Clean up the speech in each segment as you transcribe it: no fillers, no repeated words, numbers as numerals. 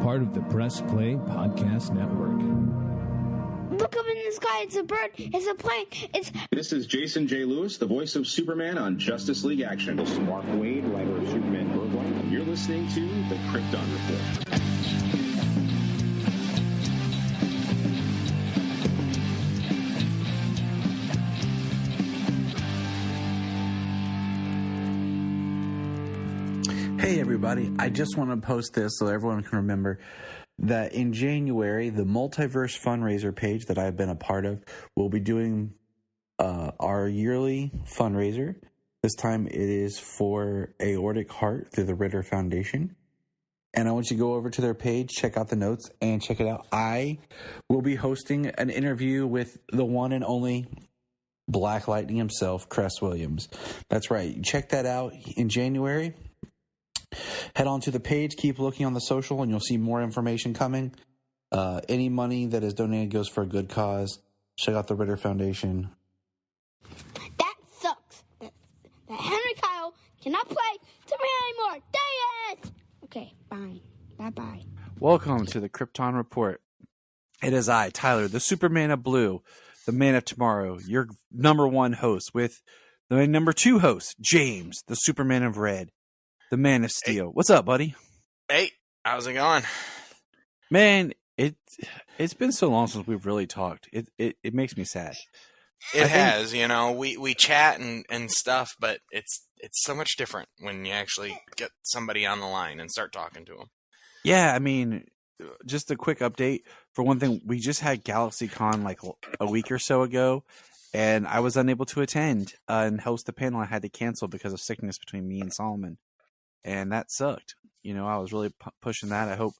part of the Press Play Podcast Network. Look up in the sky. It's a bird. It's a plane. This is Jason J. Lewis, the voice of Superman on Justice League Action. This is Mark Wade, writer of Superman Birthright. You're listening to the Krypton Report. Hey everybody, I just want to post this so everyone can remember that in January, the Multiverse fundraiser page that I've been a part of will be doing our yearly fundraiser. This time it is for Aortic Heart through the Ritter Foundation. And I want you to go over to their page, check out the notes, and check it out. I will be hosting an interview with the one and only Black Lightning himself, Cress Williams. That's right. Check that out in January. Head on to the page, keep looking on the social, and you'll see more information coming. Any money that is donated goes for a good cause. Check out the Ritter Foundation. That sucks. That Henry Kyle cannot play Superman anymore. Dang it! Okay, fine. Bye-bye. Welcome to the Krypton Report. It is I, Tyler, the Superman of Blue, the Man of Tomorrow, your number one host, with the number two host, James, the Superman of Red, the Man of Steel. Hey. What's up, buddy? Hey, how's it going? Man, it's been so long since we've really talked. It makes me sad. It has, you know, we chat and stuff, but it's so much different when you actually get somebody on the line and start talking to them. Yeah, I mean, just a quick update. For one thing, we just had GalaxyCon like a week or so ago, and I was unable to attend and host the panel. I had to cancel because of sickness between me and Solomon. And that sucked. You know, I was really pushing that. I hope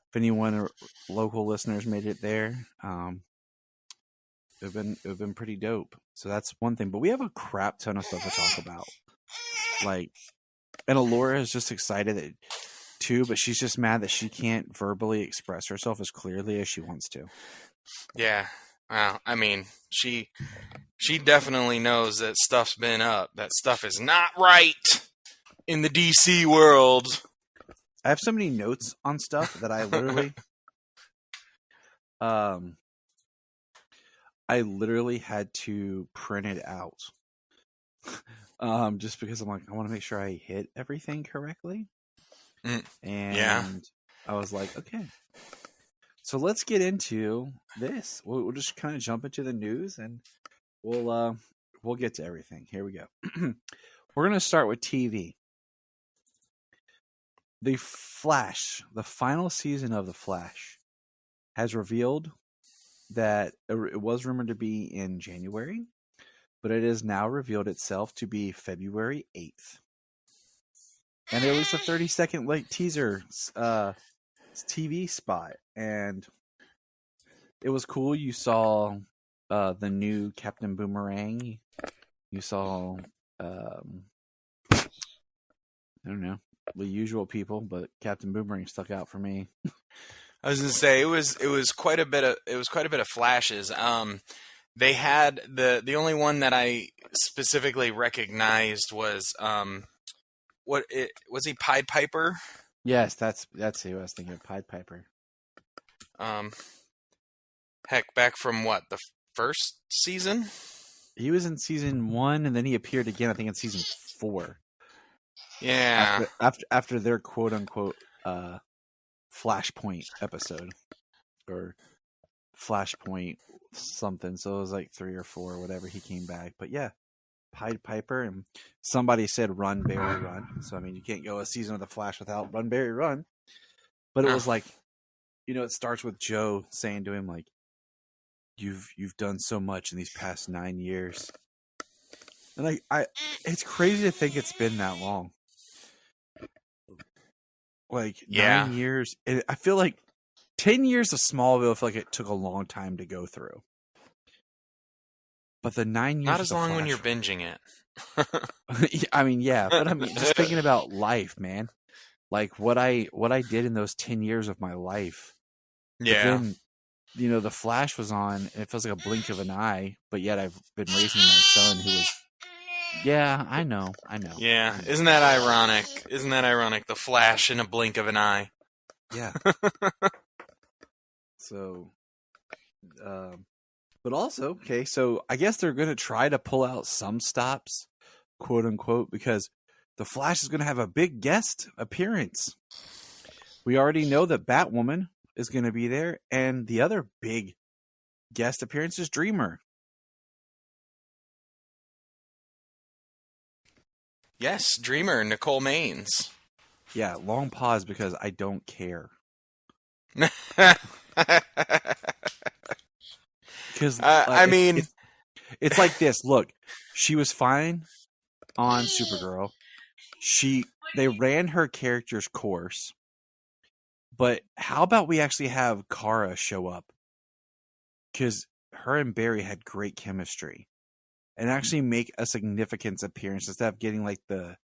if anyone or local listeners made it there, it would have been pretty dope. So that's one thing. But we have a crap ton of stuff to talk about. Like, and Alora is just excited too, but she's just mad that she can't verbally express herself as clearly as she wants to. Yeah. Well, I mean, she definitely knows that stuff's been up. That stuff is not right in the DC world. I have so many notes on stuff that I literally had to print it out. Just because I'm like, I want to make sure I hit everything correctly. And yeah. I was like, okay. So let's get into this. We'll just kind of jump into the news and we'll get to everything. Here we go. We're going to start with TV. The Flash, the final season of The Flash, has revealed that it was rumored to be in January, but it has now revealed itself to be February 8th. And they released a 30-second teaser TV spot, and it was cool. You saw the new Captain Boomerang. You saw, I don't know, the usual people, but Captain Boomerang stuck out for me. I was gonna say it was quite a bit of flashes. They had the only one that I specifically recognized was was he Pied Piper? Yes, that's who I was thinking of, Pied Piper. Heck, back from what, the first season? He was in season 1, and then he appeared again, I think, in season 4. Yeah. After their quote unquote Flashpoint episode, or Flashpoint something. So it was like 3 or 4 or whatever. He came back, but yeah, Pied Piper, and somebody said "Run, Barry, run." So I mean, you can't go a season of the Flash without "Run, Barry, run." But it was like, you know, it starts with Joe saying to him like, "You've done so much in these past 9 years," and it's crazy to think it's been that long. Like 9 years. I feel like 10 years of Smallville, I feel like it took a long time to go through. But the 9 years... Not as long when you're binging it. I mean, yeah. But I mean, just thinking about life, man. Like what I did in those 10 years of my life. Yeah. But then, you know, the Flash was on, and it feels like a blink of an eye. But yet I've been raising my son who was... Yeah, I know. Yeah, isn't that ironic? The Flash in a blink of an eye. Yeah. So, but also, okay, so I guess they're going to try to pull out some stops, quote unquote, because the Flash is going to have a big guest appearance. We already know that Batwoman is going to be there, and the other big guest appearance is Dreamer. Yes, Dreamer, Nicole Maines. Yeah, long pause because I don't care. Because I mean, it's like this. Look, she was fine on Supergirl. They ran her character's course, but how about we actually have Kara show up? Because her and Barry had great chemistry, and actually make a significant appearance instead of getting like the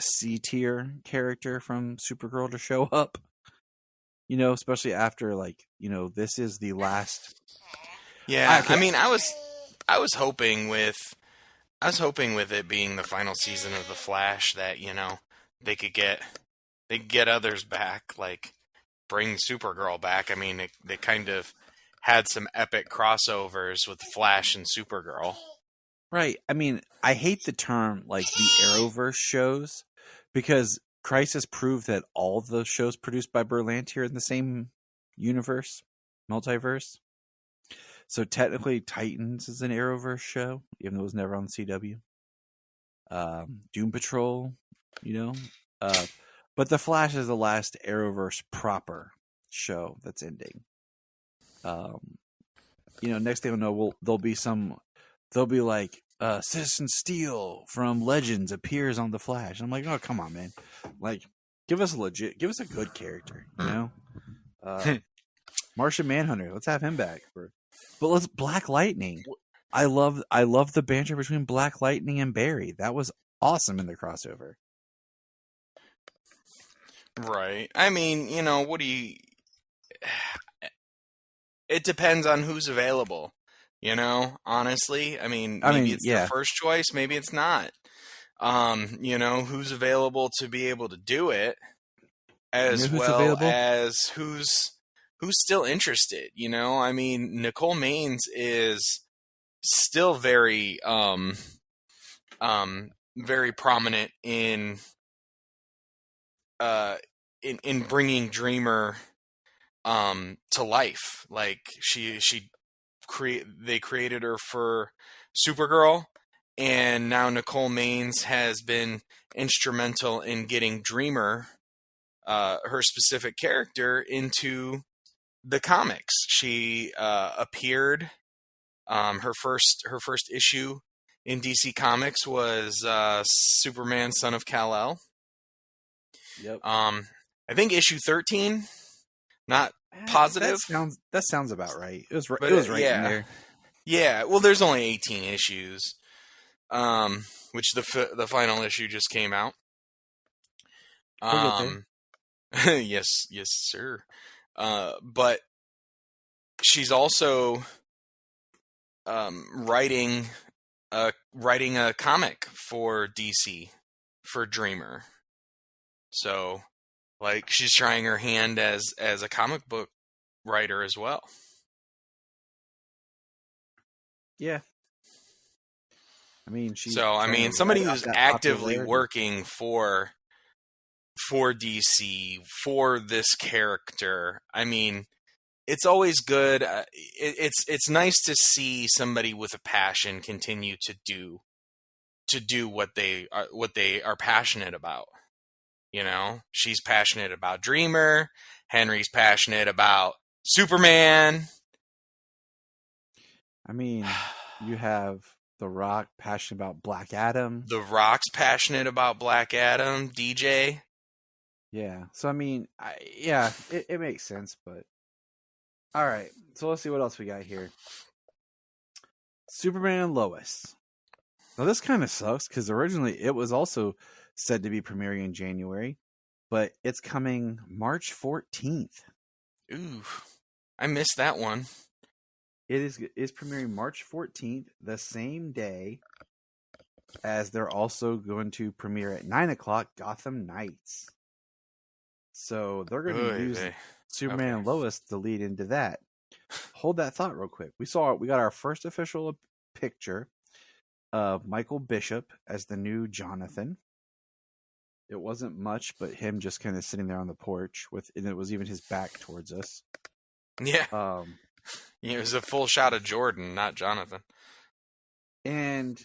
C tier character from Supergirl to show up. You know, especially after this is the last. Yeah, I mean, I was hoping with it being the final season of The Flash that they could get others back, like bring Supergirl back. I mean, they kind of had some epic crossovers with Flash and Supergirl. Right. I mean, I hate the term like the Arrowverse shows because Crisis proved that all of those shows produced by Berlanti are in the same universe, multiverse. So technically, Titans is an Arrowverse show, even though it was never on the CW. Doom Patrol, but The Flash is the last Arrowverse proper show that's ending. Next thing we'll know, they'll be like Citizen Steel from Legends appears on The Flash. I'm like, oh, come on, man! Like, give us a good character, Martian Manhunter. Let's have him back. But Black Lightning. I love the banter between Black Lightning and Barry. That was awesome in the crossover. Right. I mean, it depends on who's available. Honestly, I mean, maybe it's the first choice, maybe it's not. Who's available to be able to do it, as well as who's still interested. I mean, Nicole Maines is still very very prominent in bringing Dreamer to life. Like they created her for Supergirl, and now Nicole Maines has been instrumental in getting Dreamer, her specific character, into the comics. She appeared. Her first issue in DC Comics was Superman, Son of Kal-El. Yep. I think issue 13. Not positive. That sounds about right. It was right in there. Yeah. Well, there's only 18 issues, which the final issue just came out. Yes, sir. But she's also writing a comic for DC for Dreamer. So, like, she's trying her hand as a comic book writer as well. Yeah. I mean, somebody who's actively working for DC, for this character. I mean, it's always good. It's nice to see somebody with a passion continue to do what they are passionate about. She's passionate about Dreamer. Henry's passionate about Superman. I mean, you have The Rock passionate about Black Adam. The Rock's passionate about Black Adam. DJ. Yeah. So, I mean, it makes sense, but... All right. So, let's see what else we got here. Superman and Lois. Now, this kind of sucks, because originally it was also said to be premiering in January, but it's coming March 14th. Ooh. I missed that one. It is premiering March 14th, the same day as they're also going to premiere at 9 o'clock Gotham Knights. So they're going to Oy use vey. Superman Okay. and Lois to lead into that. Hold that thought real quick. We got our first official picture of Michael Bishop as the new Jonathan. It wasn't much, but him just kind of sitting there on the porch and it was even his back towards us. Yeah. It was a full shot of Jordan, not Jonathan. And,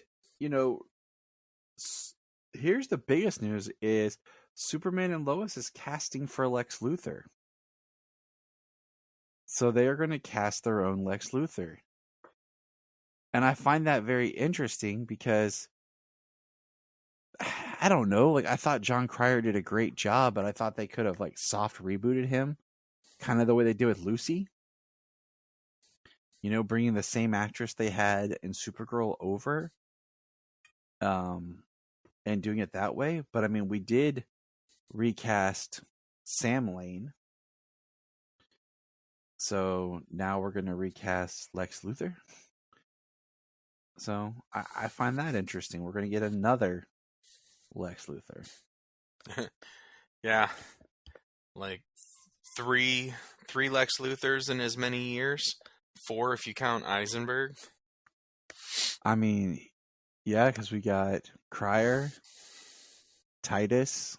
here's the biggest news is Superman and Lois is casting for Lex Luthor. So they are going to cast their own Lex Luthor. And I find that very interesting because I don't know, I thought John Cryer did a great job, but I thought they could have soft rebooted him, kind of the way they did with Lucy. Bringing the same actress they had in Supergirl over, and doing it that way. But I mean, we did recast Sam Lane, so now we're going to recast Lex Luthor. So I find that interesting. We're going to get another Lex Luthor. Yeah, three Lex Luthors in as many years. 4 if you count Eisenberg. I mean, yeah, because we got Cryer, Titus,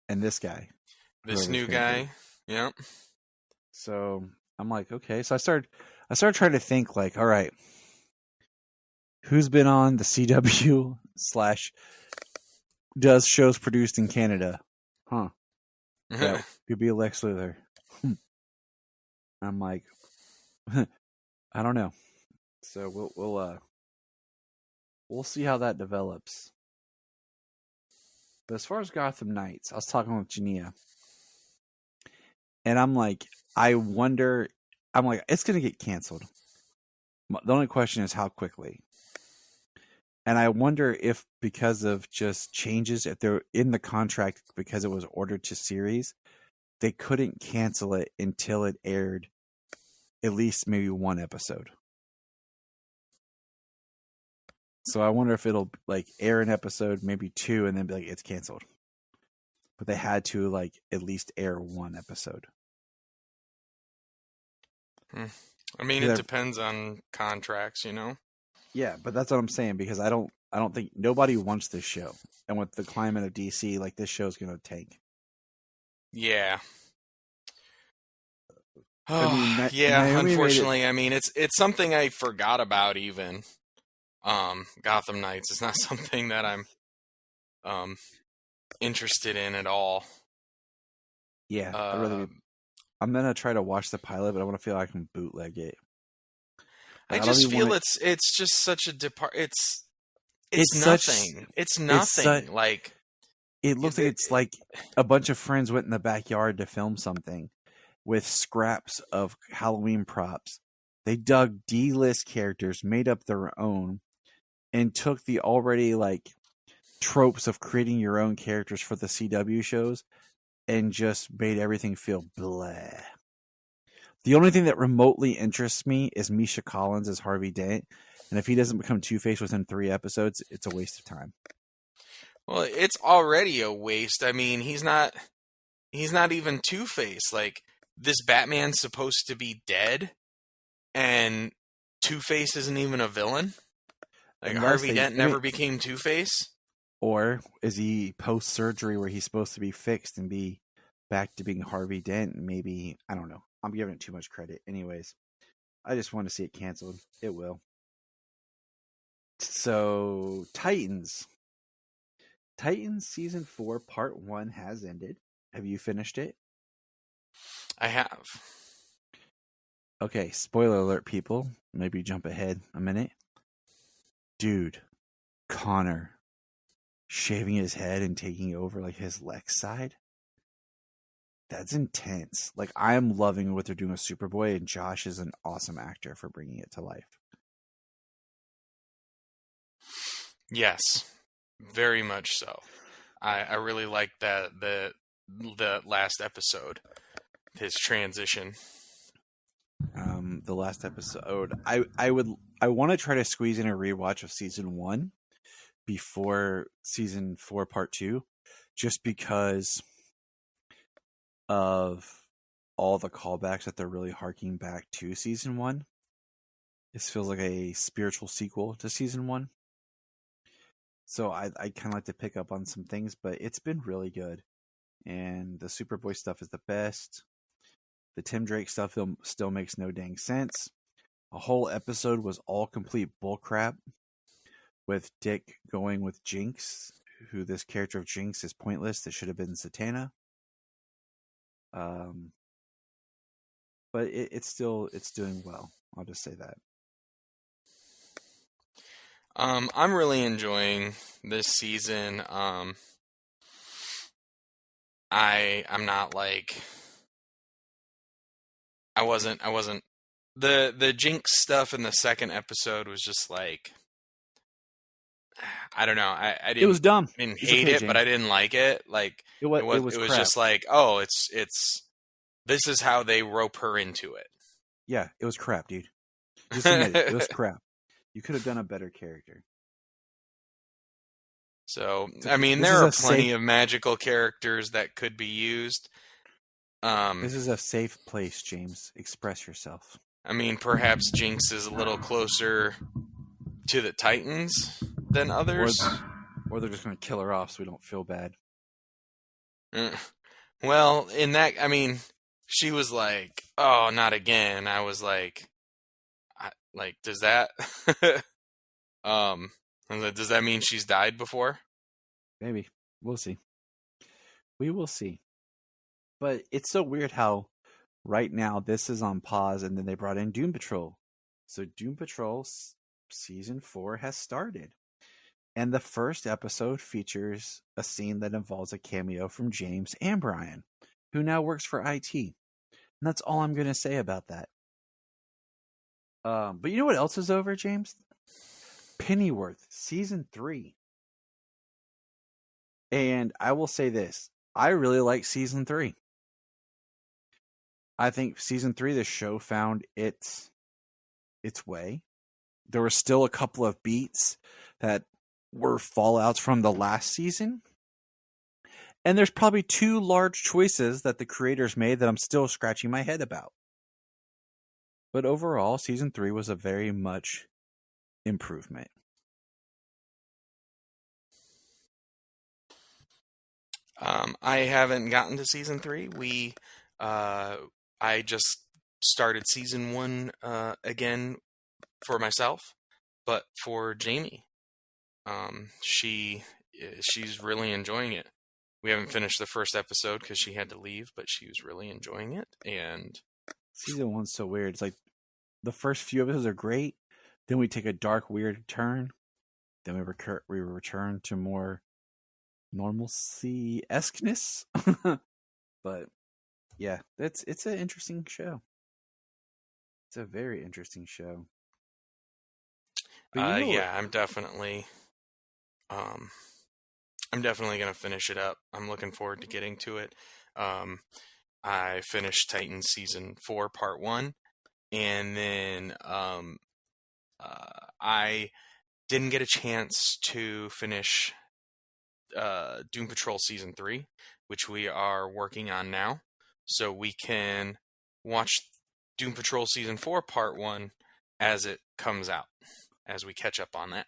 and this guy. This new guy. Yep. So I'm like, okay. So I started trying to think all right, who's been on the CW / does shows produced in Canada? Huh. That could be Lex Luthor. I'm like, I don't know. So we'll see how that develops. But as far as Gotham Knights, I was talking with Jania, and I'm like, it's gonna get canceled. The only question is how quickly. And I wonder if because of just changes, if they're in the contract because it was ordered to series, they couldn't cancel it until it aired at least maybe 1 episode. So I wonder if it'll air an episode, maybe 2, and then be it's canceled. But they had to at least air 1 episode. I mean, it depends on contracts, Yeah, but that's what I'm saying, because I don't think nobody wants this show. And with the climate of DC, this show's gonna tank. Yeah. I mean, yeah, Naomi unfortunately, I mean, it's something I forgot about even. Gotham Knights is not something that I'm interested in at all. Yeah, I'm gonna try to watch the pilot, but I want to feel I can bootleg it. I just feel it's just such a it's nothing. It's nothing. It looks like it's a bunch of friends went in the backyard to film something with scraps of Halloween props. They dug D-list characters, made up their own, and took the already tropes of creating your own characters for the CW shows and just made everything feel bleh. The only thing that remotely interests me is Misha Collins as Harvey Dent, and if he doesn't become Two-Face within 3 episodes, it's a waste of time. Well, it's already a waste. I mean, he's not even Two-Face. This Batman's supposed to be dead, and Two-Face isn't even a villain? Harvey Dent never became Two-Face? Or is he post-surgery where he's supposed to be fixed and be back to being Harvey Dent? Maybe, I don't know. I'm giving it too much credit. Anyways, I just want to see it canceled. It will. So, Titans. Titans Season 4 Part 1 has ended. Have you finished it? I have. Okay, spoiler alert, people. Maybe jump ahead a minute. Dude, Connor shaving his head and taking over his Lex side. That's intense. I am loving what they're doing with Superboy, and Josh is an awesome actor for bringing it to life. Yes, very much so. I really like that the last episode, his transition. The last episode, I want to try to squeeze in a rewatch of season 1 before season 4 part 2, just because of all the callbacks that they're really harking back to season 1. This feels like a spiritual sequel to season 1. So I kind of like to pick up on some things, but it's been really good. And the Superboy stuff is the best. The Tim Drake stuff still makes no dang sense. A whole episode was all complete bullcrap, with Dick going with Jinx, who this character of Jinx is pointless. That should have been Zatanna. But it's doing well. I'll just say that. I'm really enjoying this season. I'm not like I wasn't the Jinx stuff in the second episode was just like, I don't know. I didn't. It was dumb. I didn't It's hate okay, it, but I didn't like it. Like It was it was crap. just like, oh, it's this is how they rope her into it. Yeah, it was crap, dude. Just admit it. It was crap. You could have done a better character. So, I mean, This there is are a plenty safe- of magical characters that could be used. This is a safe place, James. Express yourself. I mean, perhaps Jinx is a little closer to the Titans than others. Or they're just going to kill her off so we don't feel bad. Well, in that, I mean, she was like, "Oh, not again." I was like, does that, I was like, does that mean she's died before? Maybe. We'll see. We will see. But it's so weird how right now this is on pause and then they brought in Doom Patrol. So Doom Patrol season 4 has started. And the first episode features a scene that involves a cameo from James and Brian, who now works for IT. And that's all I'm going to say about that. But you know what else is over, James? Pennyworth, season 3. And I will say this. I really like season 3. I think season 3, the show found its way. There were still a couple of beats that were fallouts from the last season. And there's probably 2 large choices that the creators made that I'm still scratching my head about. But overall, season 3 was a very much improvement. I haven't gotten to season 3. I just started season 1 again for myself, but for Jamie, she's really enjoying it. We haven't finished the first episode because she had to leave, but she was really enjoying it. And Season 1's so weird. It's like the first few episodes are great, then we take a dark, weird turn, then we return to more normalcy-esqueness. But yeah, it's an interesting show. It's a very interesting show. But yeah, I'm definitely gonna finish it up. I'm looking forward to getting to it. I finished Titans season 4 part 1, and then I didn't get a chance to finish Doom Patrol season 3, which we are working on now, so we can watch Doom Patrol season 4 part 1 as it comes out, as we catch up on that.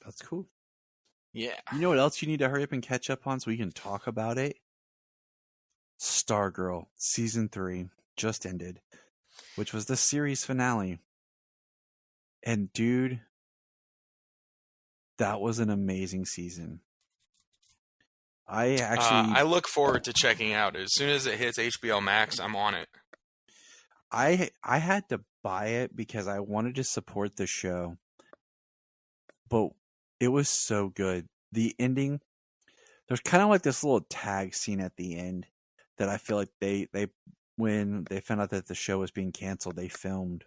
That's cool. Yeah. You know what else you need to hurry up and catch up on so we can talk about it? Stargirl season 3 just ended, which was the series finale. And dude, that was an amazing season. I look forward to checking out. As soon as it hits HBO Max, I'm on it. I had to buy it because I wanted to support the show. But it was so good. The ending, there's kind of like this little tag scene at the end that I feel like they when they found out that the show was being canceled, they filmed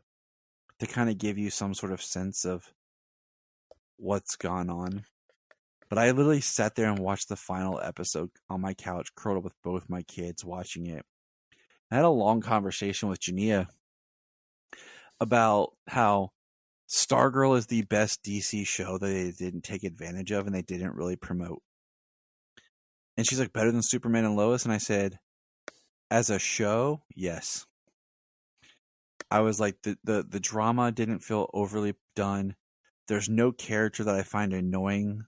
to kind of give you some sort of sense of what's gone on. But I literally sat there and watched the final episode on my couch, curled up with both my kids watching it. I had a long conversation with Jania about how Stargirl is the best DC show that they didn't take advantage of and they didn't really promote. And she's like, better than Superman and Lois? And I said, As a show, yes. I was like, the drama didn't feel overly done. There's no character that I find annoying.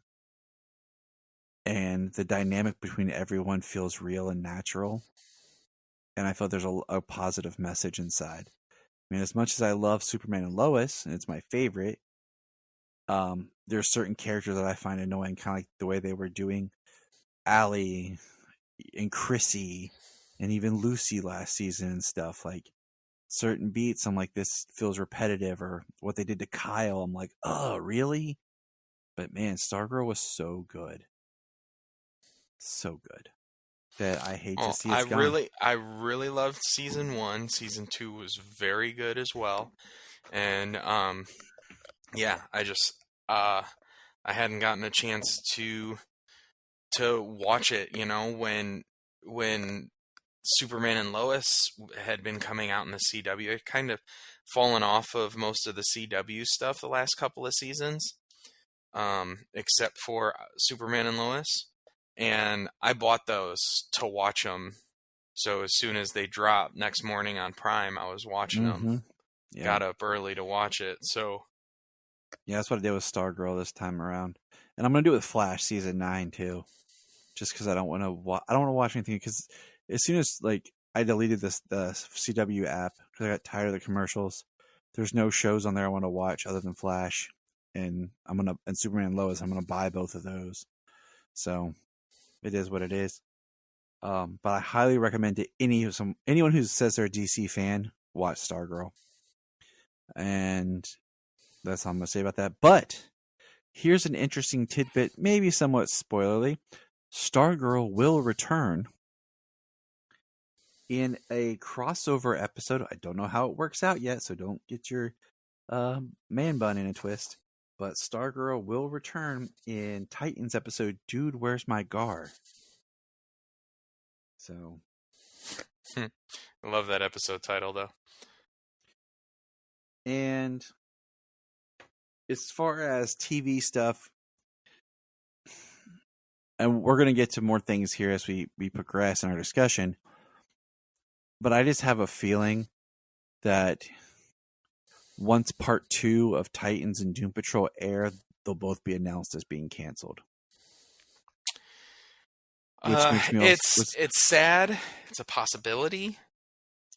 And the dynamic between everyone feels real and natural. And I felt there's a positive message inside. I mean, as much as I love Superman and Lois, and it's my favorite, there's certain characters that I find annoying, kind of like the way they were doing Allie and Chrissy and even Lucy last season and stuff. Like, certain beats, I'm like, this feels repetitive. Or what they did to Kyle, I'm like, oh, really? But man, Stargirl was so good. So good. That I hate to see it gone. I really loved season 1. Season 2 was very good as well. And yeah, I hadn't gotten a chance to watch it, you know, when Superman and Lois had been coming out in the CW. It kind of fallen off of most of the CW stuff the last couple of seasons, except for Superman and Lois. And I bought those to watch them. So as soon as they dropped next morning on Prime, I was watching them. Yeah. Got up early to watch it. So yeah, that's what I did with Stargirl this time around, and I'm gonna do it with Flash season 9 too, just because I don't want to. I don't want to watch anything, because as soon as like I deleted the CW app because I got tired of the commercials. There's no shows on there I want to watch other than Flash, and Superman and Lois. I'm gonna buy both of those. So it is what it is. But I highly recommend to anyone who says they're a DC fan, watch Stargirl. And that's all I'm going to say about that. But here's an interesting tidbit, maybe somewhat spoilerly. Stargirl will return in a crossover episode. I don't know how it works out yet, so don't get your man bun in a twist. But Stargirl will return in Titans episode, Dude, Where's My Gar? So. I love that episode title, though. And as far as TV stuff, and we're going to get to more things here as we progress in our discussion, but I just have a feeling that once part 2 of Titans and Doom Patrol air, they'll both be announced as being canceled. It's sad. It's a possibility.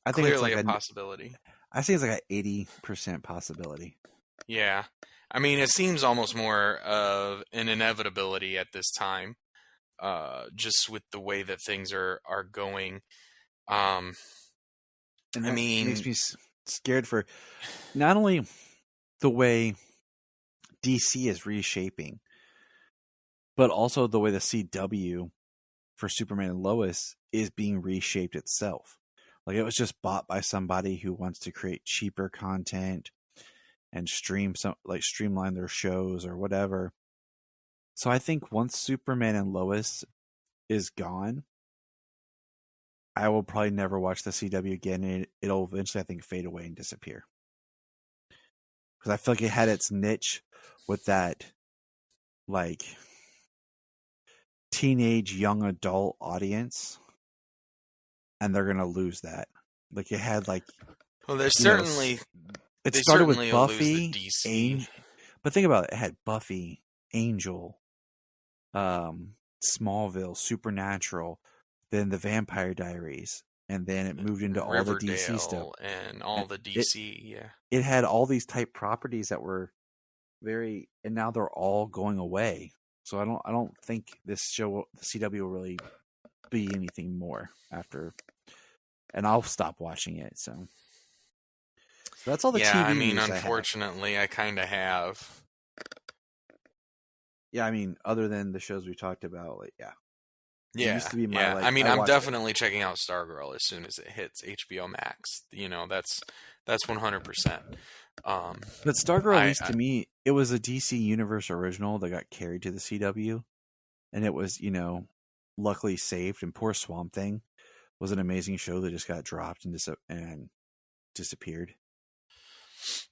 I think Clearly it's like a possibility. I think it's like an 80% possibility. Yeah. I mean, it seems almost more of an inevitability at this time, just with the way that things are going. And I mean, makes me scared for not only the way DC is reshaping, but also the way the CW for Superman and Lois is being reshaped itself. Like, it was just bought by somebody who wants to create cheaper content and streamline their shows or whatever. So I think once Superman and Lois is gone, I will probably never watch the CW again, and it'll eventually, I think, fade away and disappear. Because I feel like it had its niche with that, like, teenage young adult audience, and they're gonna lose that. Like, it had like, well, there's certainly it they started with certainly will lose Buffy, the DC. but think about it. It had Buffy, Angel, Smallville, Supernatural, then the Vampire Diaries, and then it moved into all the DC stuff and all the DC. Yeah, it had all these type properties that were very, and now they're all going away. So I don't think this show, the CW, will really be anything more after, and I'll stop watching it. So that's all the TV I mean, news unfortunately, I kind of have. Yeah, I mean, other than the shows we talked about, like, yeah. Yeah, it used to be my, like, I mean, I'm watched definitely checking out Stargirl as soon as it hits HBO Max. You know, that's 100%. But Stargirl, at least to me, it was a DC Universe original that got carried to the CW, and it was, you know, luckily saved. And poor Swamp Thing was an amazing show that just got dropped and disappeared.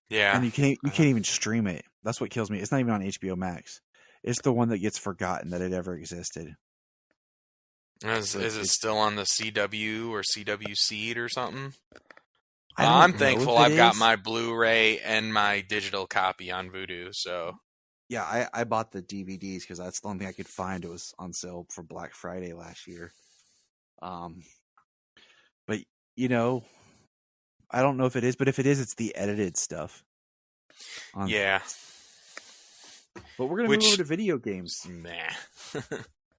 Yeah, and you can't even stream it. That's what kills me. It's not even on HBO Max. It's the one that gets forgotten that it ever existed. Is it still on the CW or CW Seed or something? I don't I'm know thankful if it I've got is. my Blu-ray and my digital copy on Vudu. So Yeah, I bought the DVDs because that's the only thing I could find. It was on sale for Black Friday last year. But you know, I don't know if it is, but if it is, it's the edited stuff. yeah, But we're gonna move over to video games. nah.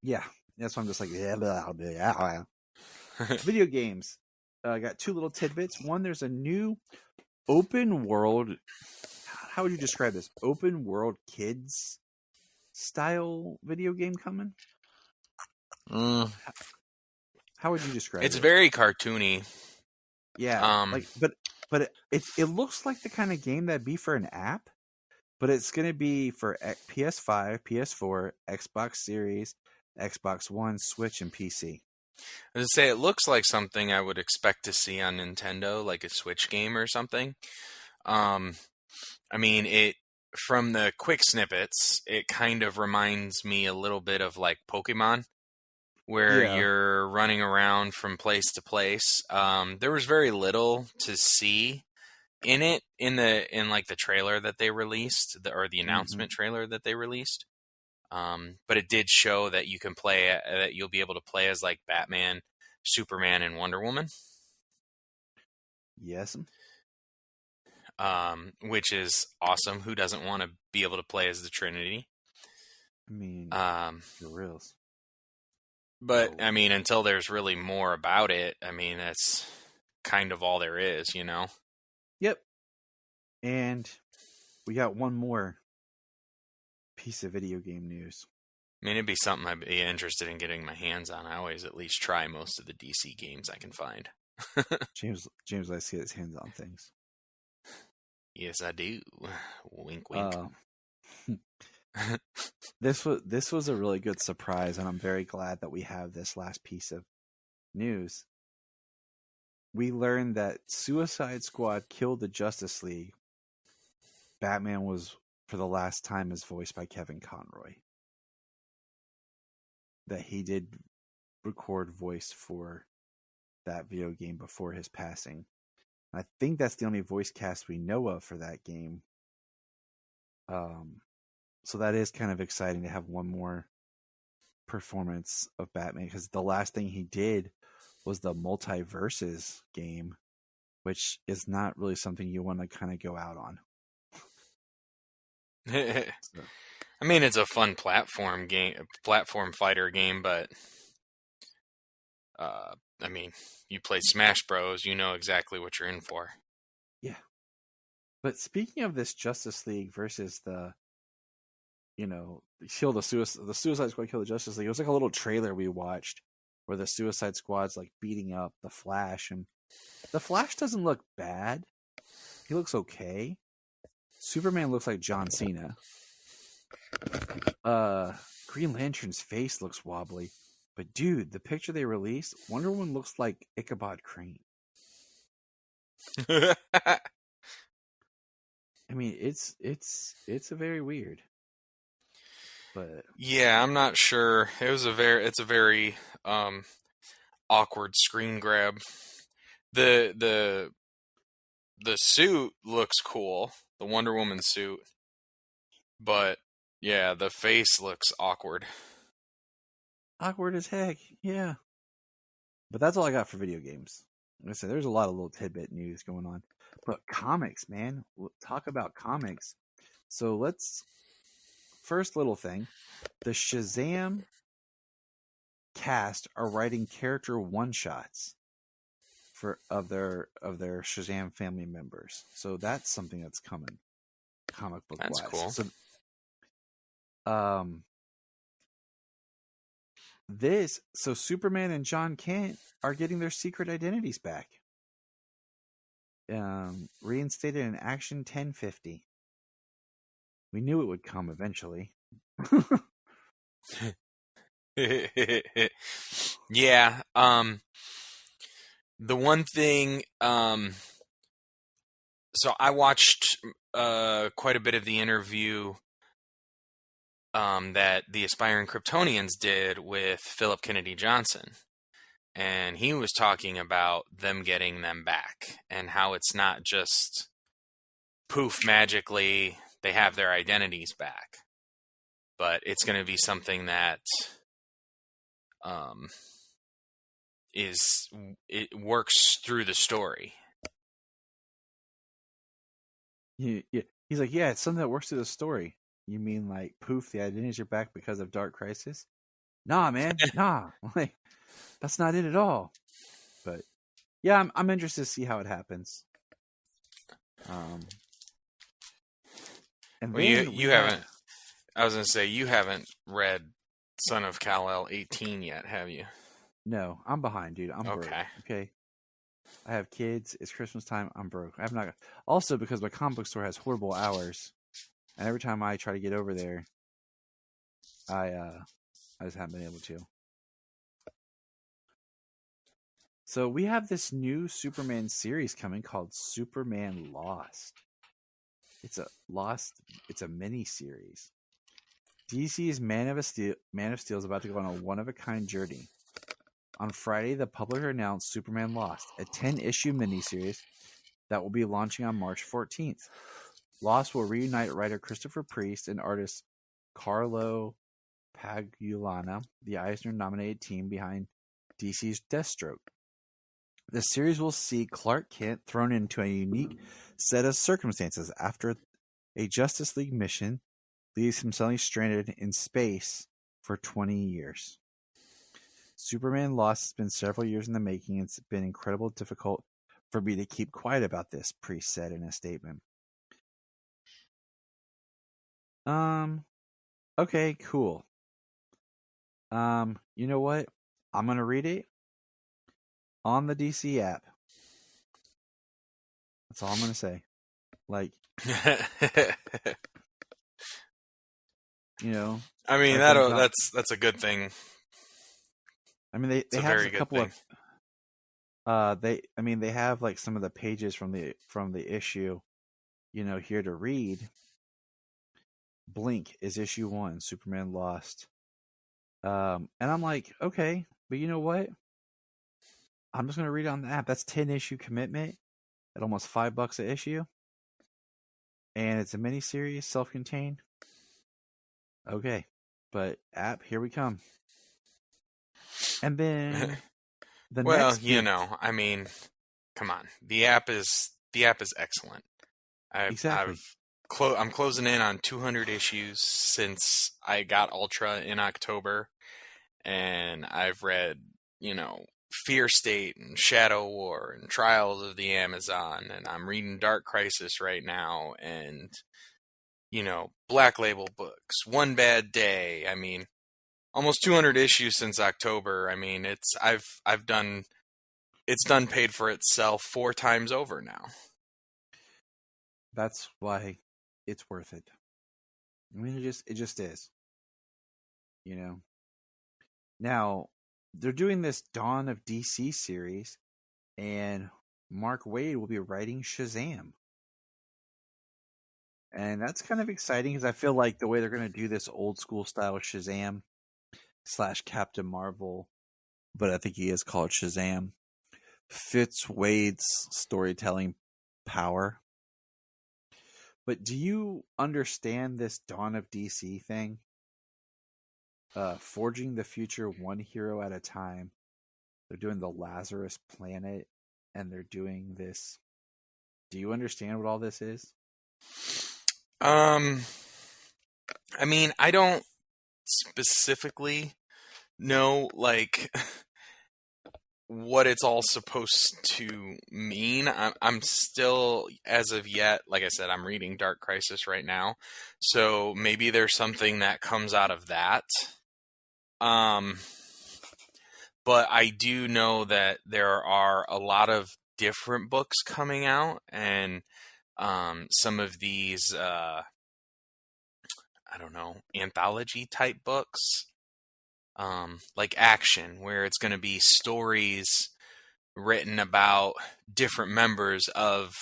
Yeah, that's why I'm just like, yeah, blah, blah, blah. Video games. I got two little tidbits. One, there's a new open world. How would you describe this? Open world kids style video game coming? How would you describe It's it? very cartoony. Yeah, but it looks like the kind of game that'd be for an app, but it's going to be for PS5, PS4, Xbox Series, Xbox One, Switch, and PC. As I say, it looks like something I would expect to see on Nintendo, like a Switch game or something. I mean, it from the quick snippets, it kind of reminds me a little bit of like Pokemon, where Yeah. you're running around from place to place. There was very little to see in it in like the trailer that they released, or the announcement trailer that they released. But it did show that you can play that you'll be able to play as like Batman, Superman, and Wonder Woman. Yes. Which is awesome. Who doesn't want to be able to play as the Trinity? I mean, for reals. But I mean, until there's really more about it, I mean, that's kind of all there is, you know? Yep. And we got one more piece of video game news. I mean, it'd be something I'd be interested in getting my hands on. I always at least try most of the DC games I can find. James likes to get his hands on things. Yes, I do. Wink, wink. This was a really good surprise, and I'm very glad that we have this last piece of news. We learned that Suicide Squad killed the Justice League. Batman was, for the last time, is voiced by Kevin Conroy. That he did record voice for that video game before his passing. I think that's the only voice cast we know of for that game. So that is kind of exciting to have one more performance of Batman, because the last thing he did was the Multiverses game, which is not really something you want to kind of go out on. I mean, it's a fun platform fighter game, but I mean, you play Smash Bros, you know exactly what you're in for. Yeah. But speaking of this Justice League versus the Suicide Squad kill the Justice League, it was like a little trailer we watched where the Suicide Squad's like beating up the Flash, and the Flash doesn't look bad. He looks okay. Superman looks like John Cena. Green Lantern's face looks wobbly. But dude, the picture they released, Wonder Woman looks like Ichabod Crane. I mean, it's a very weird. But yeah, I'm not sure. It's a very awkward screen grab. The suit looks cool, the Wonder Woman suit, but yeah, the face looks awkward. Awkward as heck, yeah. But that's all I got for video games. Like I said, there's a lot of little tidbit news going on. But comics, man. We'll talk about comics. So first little thing. The Shazam cast are writing character one-shots of their Shazam family members. So that's something that's coming comic book wise. That's cool. So Superman and John Kent are getting their secret identities back. Reinstated in Action 1050. We knew it would come eventually. Yeah. The one thing, so I watched quite a bit of the interview that the Aspiring Kryptonians did with Philip Kennedy Johnson. And he was talking about them getting them back and how it's not just poof, magically they have their identities back, but it's going to be something that it works through the story. Yeah, he's like, yeah, it's something that works through the story. You mean like poof, the identities are back because of Dark Crisis? Nah, man, nah. Like, that's not it at all. But yeah, I'm interested to see how it happens. And well, you haven't. I was gonna say you haven't read Son of Kal-El 18 yet, have you? No, I'm behind, dude. I'm broke. Okay. I have kids. It's Christmas time. I'm broke. I've not. Also, because my comic book store has horrible hours, and every time I try to get over there, I just haven't been able to. So we have this new Superman series coming called Superman Lost. It's a mini series. DC's Man of Steel is about to go on a one-of-a-kind journey. On Friday, the publisher announced Superman Lost, a 10-issue miniseries that will be launching on March 14th. Lost will reunite writer Christopher Priest and artist Carlo Pagulana, the Eisner-nominated team behind DC's Deathstroke. The series will see Clark Kent thrown into a unique set of circumstances after a Justice League mission leaves him suddenly stranded in space for 20 years. Superman Lost has been several years in the making, and it's been incredibly difficult for me to keep quiet about this, Priest said in a statement. Okay, cool. You know what? I'm going to read it on the DC app. That's all I'm going to say. Like, you know, I mean, that's a good thing. I mean, they have a couple of they have like some of the pages from the issue, you know, here to read. Blink is issue 1, Superman Lost. And I'm like, okay, but you know what? I'm just going to read it on the app. That's 10 issue commitment at almost $5 an issue. And it's a mini-series, self-contained. Okay, but app, here we come. And then you know, I mean, come on. The app is excellent. Exactly. I'm closing in on 200 issues since I got Ultra in October, and I've read, you know, Fear State and Shadow War and Trials of the Amazon, and I'm reading Dark Crisis right now, and, you know, Black Label books, One Bad Day. I mean, almost 200 issues since October. I mean, it's done paid for itself 4 times over now. That's why it's worth it. I mean, it just is. You know. Now, they're doing this Dawn of DC series, and Mark Waid will be writing Shazam. And that's kind of exciting because I feel like the way they're going to do this old school style Shazam / Captain Marvel, but I think he is called Shazam, fits Waid's storytelling power. But do you understand this Dawn of DC thing? Forging the future one hero at a time. They're doing the Lazarus Planet, and they're doing this. Do you understand what all this is? I mean, I don't specifically know, like, what it's all supposed to mean. I'm still, as of yet, like I said, I'm reading Dark Crisis right now, so maybe there's something that comes out of that. But I do know that there are a lot of different books coming out, and some of these, I don't know, anthology type books, like Action, where it's going to be stories written about different members of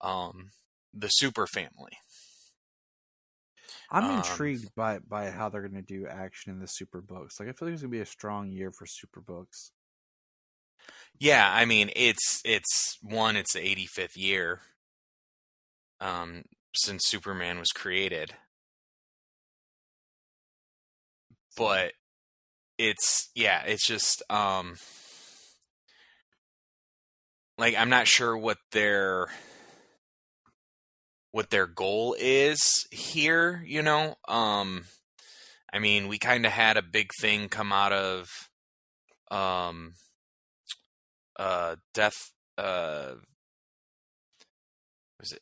the super family. I'm intrigued by how they're going to do action in the super books. Like, I feel like it's going to be a strong year for super books. Yeah, I mean, it's the 85th year since Superman was created. But it's just like, I'm not sure what their goal is here, you know? I mean, we kind of had a big thing come out of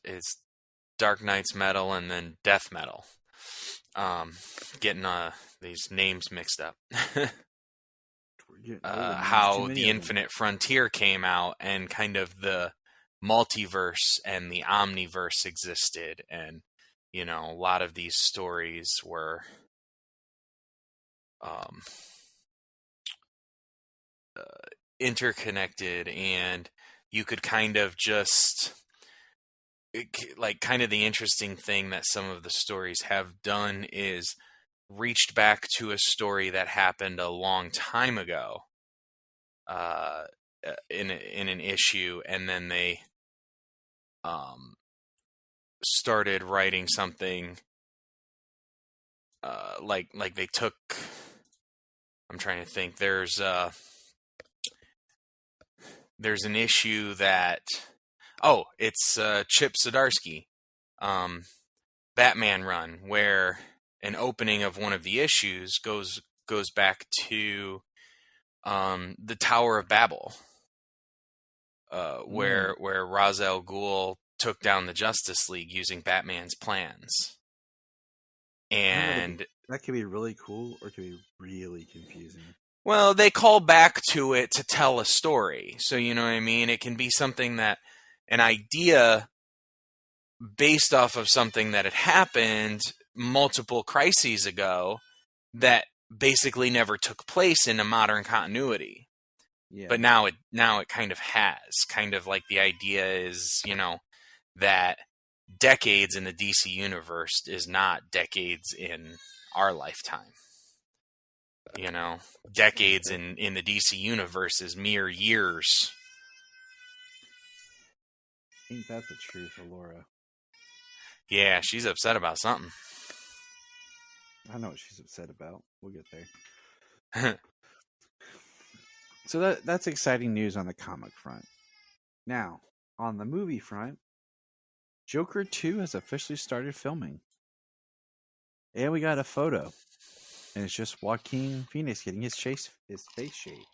it's Dark Knight's Metal and then Death Metal. Getting these names mixed up. How the Infinite Frontier came out and kind of the multiverse and the omniverse existed, and you know, a lot of these stories were interconnected, and you could kind of just kind of the interesting thing that some of the stories have done is reached back to a story that happened a long time ago in an issue, and then they started writing something like they took, I'm trying to think, there's an issue that it's Chip Zdarsky Batman run, where an opening of one of the issues goes back to the Tower of Babel, where Ra's al Ghul took down the Justice League using Batman's plans. And that could be really cool, or it could be really confusing. Well, they call back to it to tell a story. So, you know what I mean? It can be something that, an idea based off of something that had happened multiple crises ago that basically never took place in a modern continuity. Yeah. But now it kind of has. Kind of like the idea is, you know, that decades in the DC universe is not decades in our lifetime. You know, decades in the DC universe is mere years. Ain't that the truth, Laura? Yeah, she's upset about something. I know what she's upset about. We'll get there. So that's exciting news on the comic front. Now, on the movie front, Joker 2 has officially started filming. And we got a photo. And it's just Joaquin Phoenix getting his face shaved.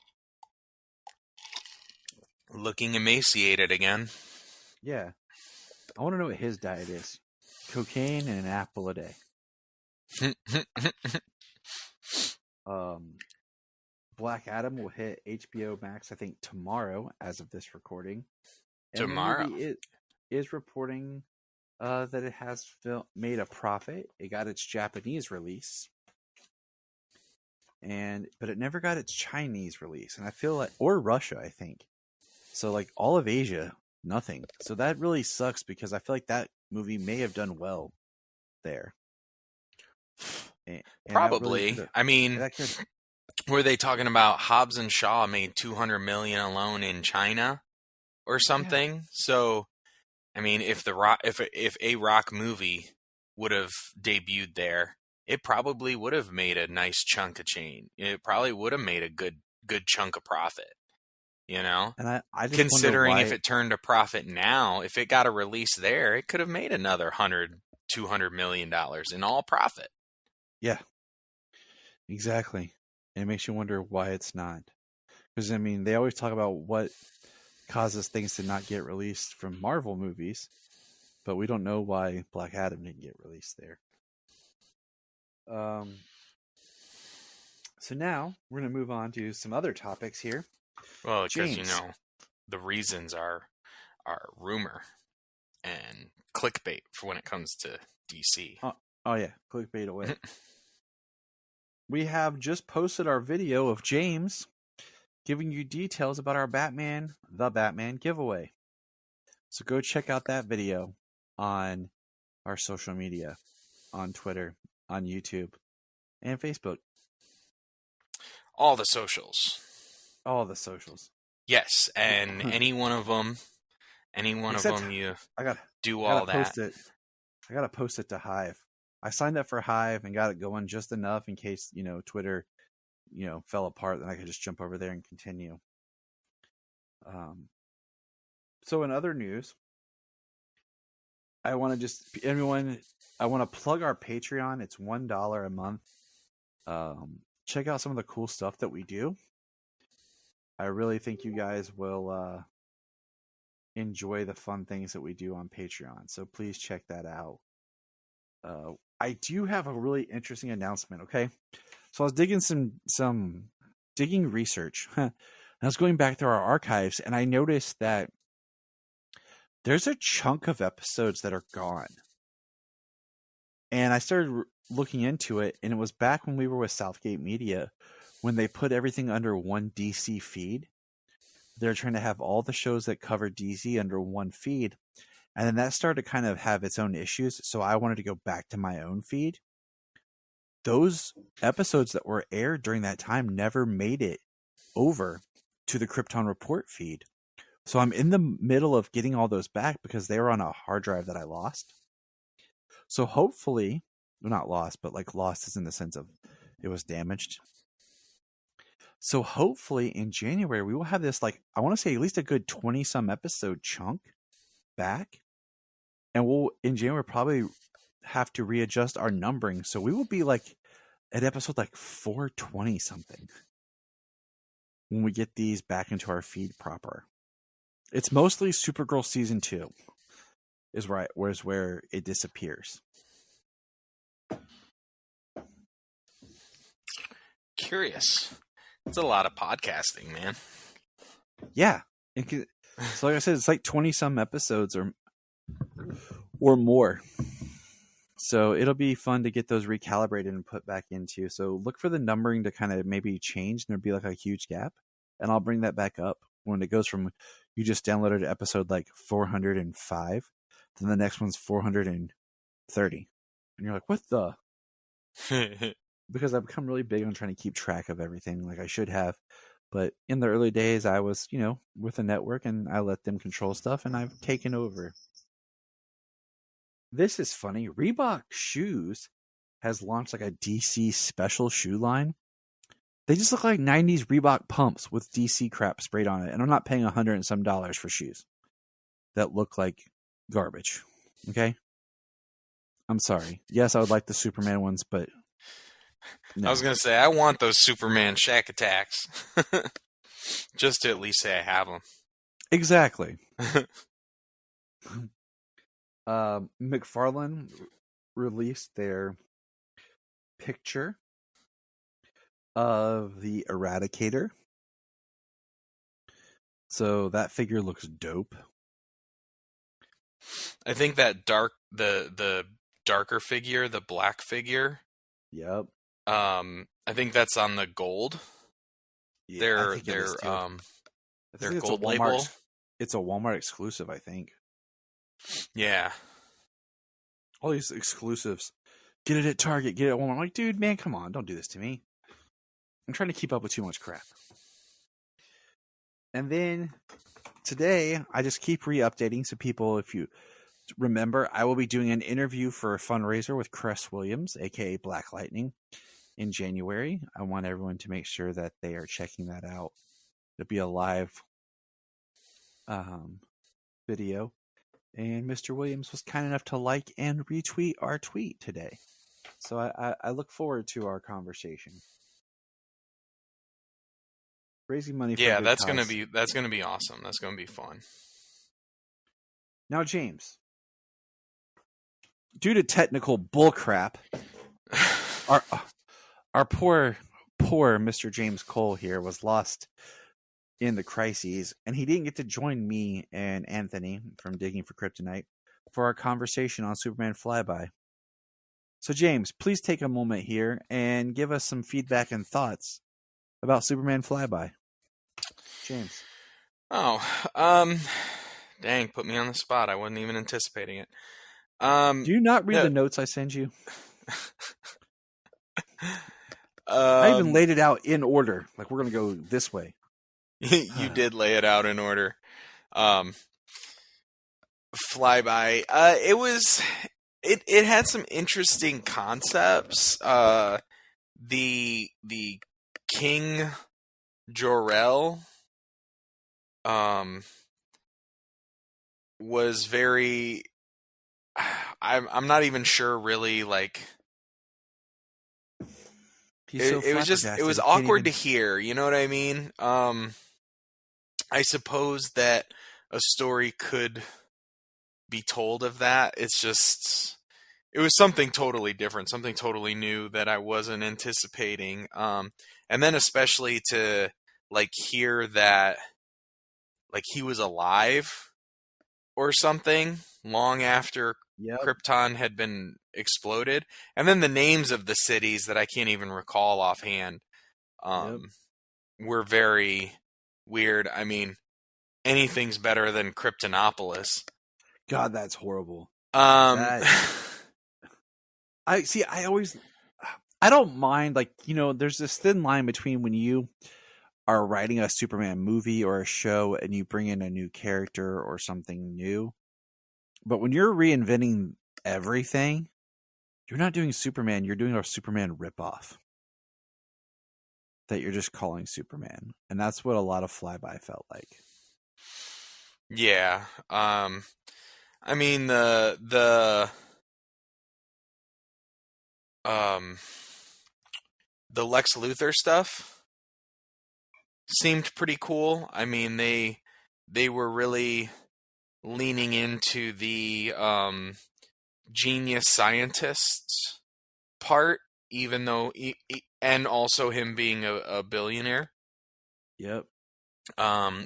Looking emaciated again. Yeah. I want to know what his diet is. Cocaine and an apple a day. Black Adam will hit HBO Max, I think, tomorrow, as of this recording. And tomorrow? It is reporting that it has made a profit. It got its Japanese release. But it never got its Chinese release. And I feel like, or Russia, I think. So, like, all of Asia, nothing. So that really sucks, because I feel like that movie may have done well there. And probably. Really I mean, were they talking about Hobbs and Shaw made $200 million alone in China or something? Yeah. So, I mean, if a Rock movie would have debuted there, it probably would have made a nice chunk of change. It probably would have made a good chunk of profit. You know, and I just considering if it turned a profit now, if it got a release there, it could have made another $200 million in all profit. Yeah, exactly. And it makes you wonder why it's not. Because, I mean, they always talk about what causes things to not get released from Marvel movies, but we don't know why Black Adam didn't get released there. So now we're going to move on to some other topics here. Well, because, you know, the reasons are rumor and clickbait for when it comes to DC. Oh yeah, clickbait away. We have just posted our video of James giving you details about our The Batman giveaway. So go check out that video on our social media. on Twitter, on YouTube, and Facebook. All the socials. All the socials. Yes, and any one of them, you I got do all that. I gotta post it to Hive. I signed up for Hive and got it going just enough in case, Twitter, fell apart, then I could just jump over there and continue. So in other news, I want to plug our Patreon. It's $1 a month. Check out some of the cool stuff that we do. I really think you guys will enjoy the fun things that we do on Patreon. So please check that out. I do have a really interesting announcement. Okay, so I was digging some research. I was going back through our archives, and I noticed that there's a chunk of episodes that are gone. And I started looking into it, and it was back when we were with Southgate Media, when they put everything under one DC feed. They're trying to have all the shows that cover DC under one feed. And then that started to kind of have its own issues. So I wanted to go back to my own feed. Those episodes that were aired during that time never made it over to the Krypton Report feed. So I'm in the middle of getting all those back because they were on a hard drive that I lost. So hopefully, well, not lost, but like lost is in the sense of it was damaged. So hopefully in January, we will have this, like, I want to say at least a good 20 some episode chunk back. And we'll, in January, probably have to readjust our numbering. So we will be like at episode like 420 something when we get these back into our feed proper. It's mostly Supergirl season 2 is where it disappears. Curious. It's a lot of podcasting, man. Yeah. So like I said, it's like 20 some episodes or more. So it'll be fun to get those recalibrated and put back into. So look for the numbering to kind of maybe change, and there'll be like a huge gap. And I'll bring that back up when it goes from you just downloaded episode like 405, then the next one's 430. And you're like, what the? Because I've become really big on trying to keep track of everything like I should have. But in the early days, I was, with the network, and I let them control stuff, and I've taken over. This is funny. Reebok Shoes has launched like a DC special shoe line. They just look like 90s Reebok pumps with DC crap sprayed on it. And I'm not paying $100 and some for shoes that look like garbage. Okay? I'm sorry. Yes, I would like the Superman ones, but no. I was going to say, I want those Superman Shack Attacks. Just to at least say I have them. Exactly. McFarlane released their picture of the Eradicator. So that figure looks dope. I think that the darker figure, the black figure. Yep. I think that's on the gold. Yeah, their gold label. It's a Walmart exclusive, I think. Yeah. All these exclusives. Get it at Target, get it at Walmart. I'm like, dude, man, come on, don't do this to me. I'm trying to keep up with too much crap. And then today, I just keep re-updating. So people, if you remember, I will be doing an interview for a fundraiser with Cress Williams, a.k.a. Black Lightning, in January. I want everyone to make sure that they are checking that out. It'll be a live video. And Mr. Williams was kind enough to like and retweet our tweet today. So I look forward to our conversation. Raising money for yeah, a good that's cause. gonna be awesome. That's gonna be fun. Now, James, due to technical bullcrap, our poor Mr. James Cole here was lost in the crises, and he didn't get to join me and Anthony from Digging for Kryptonite for our conversation on Superman Flyby. So, James, please take a moment here and give us some feedback and thoughts about Superman Flyby. James. Oh, dang, put me on the spot. I wasn't even anticipating it. Do you not read no. the notes I send you? I even laid it out in order. Like, we're going to go this way. You did lay it out in order. Flyby. It had some interesting concepts. The King Jor-El was very. I'm not even sure really like. It was just it was awkward to hear. You know what I mean? I suppose that a story could be told of that. It's just it was something totally different, something totally new that I wasn't anticipating. And then especially to like hear that like he was alive or something long after Krypton had been exploded, and then the names of the cities that I can't even recall offhand were very weird. I mean, anything's better than Kryptonopolis. God, that's horrible. I don't mind, like, you know, there's this thin line between when you are writing a Superman movie or a show and you bring in a new character or something new. But when you're reinventing everything, you're not doing Superman, you're doing a Superman ripoff that you're just calling Superman. And that's what a lot of Flyby felt like. Yeah. I mean the Lex Luthor stuff seemed pretty cool. I mean, they were really leaning into the genius scientist part, even though and also him being a billionaire. Yep.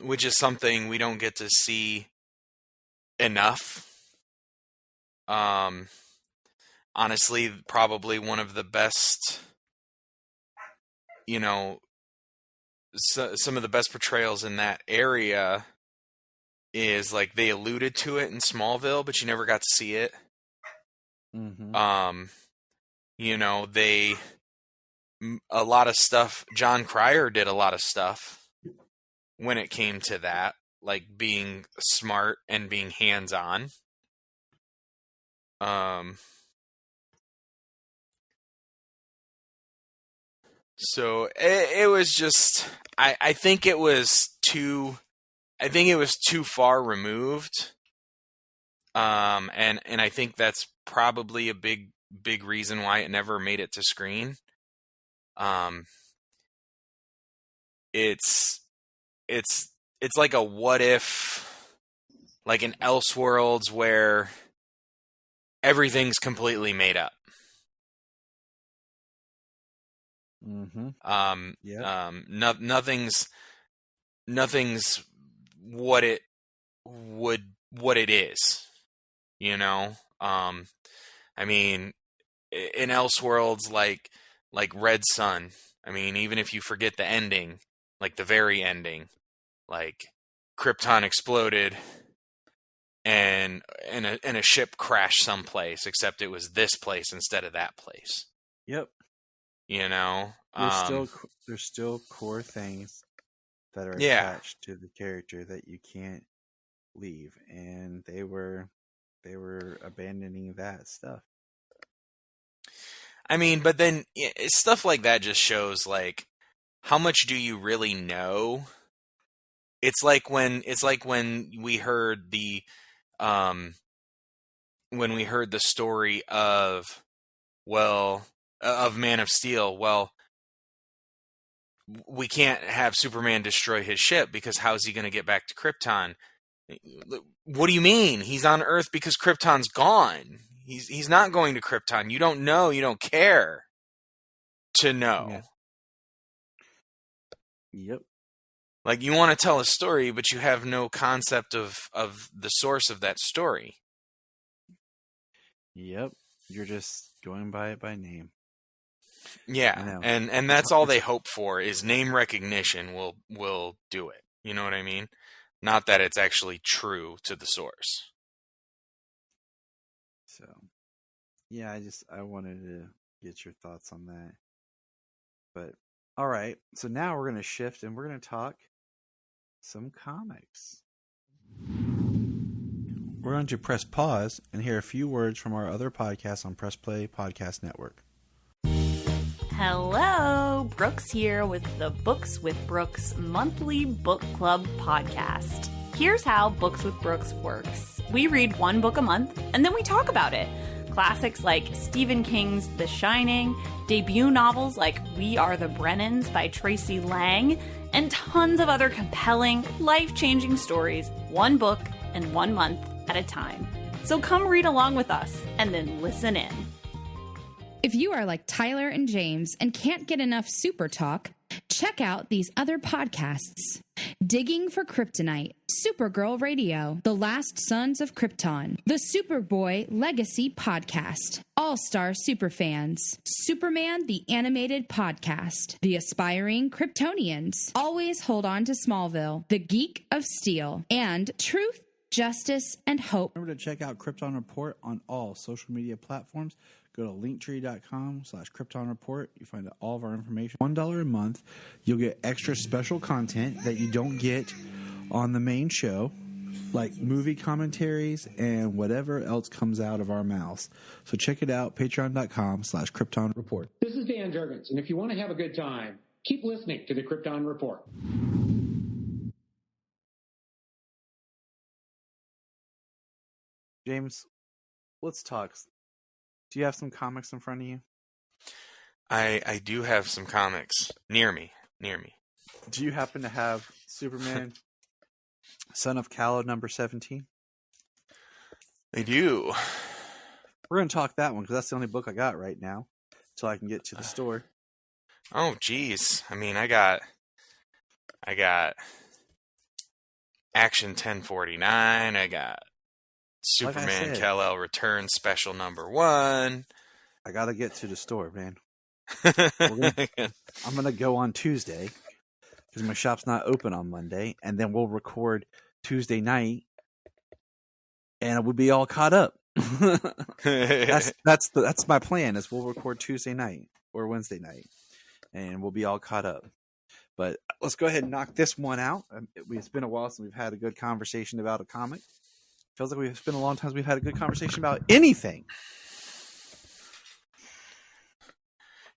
Which is something we don't get to see enough. Honestly, probably one of the best, you know, some of the best portrayals in that area is like they alluded to it in Smallville, but you never got to see it. Mm-hmm. You know, a lot of stuff, John Cryer did a lot of stuff when it came to that, like being smart and being hands-on. So it was just, I think it was too far removed. And I think that's probably a big reason why it never made it to screen. It's like a what if, like an Elseworlds where everything's completely made up. Mm-hmm. Nothing's what it is, you know? I mean, in Elseworlds, like Red Sun, I mean, even if you forget the ending, like the very ending, like Krypton exploded and a ship crashed someplace, except it was this place instead of that place. Yep. You know, there's still core things that are attached to the character that you can't leave, and they were abandoning that stuff. I mean, but then stuff like that just shows like how much do you really know? It's like when we heard the story of Man of Steel. Well, we can't have Superman destroy his ship because how's he going to get back to Krypton? What do you mean? He's on Earth because Krypton's gone. He's not going to Krypton. You don't know. You don't care to know. Yeah. Yep. Like, you want to tell a story, but you have no concept of the source of that story. Yep. You're just going by it by name. Yeah, and that's all they hope for is name recognition will do it. You know what I mean? Not that it's actually true to the source. So, yeah, I wanted to get your thoughts on that. But all right, so now we're going to shift and we're going to talk some comics. We're going to press pause and hear a few words from our other podcasts on Press Play Podcast Network. Hello, Brooks here with the Books with Brooks monthly book club podcast. Here's how Books with Brooks works. We read one book a month and then we talk about it. Classics like Stephen King's The Shining, debut novels like We Are the Brennans by Tracy Lang, and tons of other compelling, life-changing stories, one book and 1 month at a time. So come read along with us and then listen in. If you are like Tyler and James and can't get enough Super Talk, check out these other podcasts. Digging for Kryptonite, Supergirl Radio, The Last Sons of Krypton, the Superboy Legacy Podcast, All-Star Superfans, Superman the Animated Podcast, The Aspiring Kryptonians, Always Hold On to Smallville, The Geek of Steel, and Truth, Justice, and Hope. Remember to check out Krypton Report on all social media platforms. Go to linktree.com/Krypton Report. You find all of our information. $1 a month. You'll get extra special content that you don't get on the main show, like movie commentaries and whatever else comes out of our mouths. So check it out, patreon.com/Krypton Report. This is Dan Jurgens, and if you want to have a good time, keep listening to the Krypton Report. James, let's talk. Do you have some comics in front of you? I do have some comics near me. Do you happen to have Superman, Son of Kal, number 17? I do. We're going to talk that one because that's the only book I got right now until I can get to the store. Oh, geez. I mean, I got Action 1049. I got Superman Kal-El Returns Special number 1. I got to get to the store, man. I'm going to go on Tuesday because my shop's not open on Monday, and then we'll record Tuesday night, and we'll be all caught up. That's my plan. Is we'll record Tuesday night or Wednesday night, and we'll be all caught up. But let's go ahead and knock this one out. It's been a while since we've had a good conversation about a comic. Feels like it's been a long time since we've had a good conversation about anything.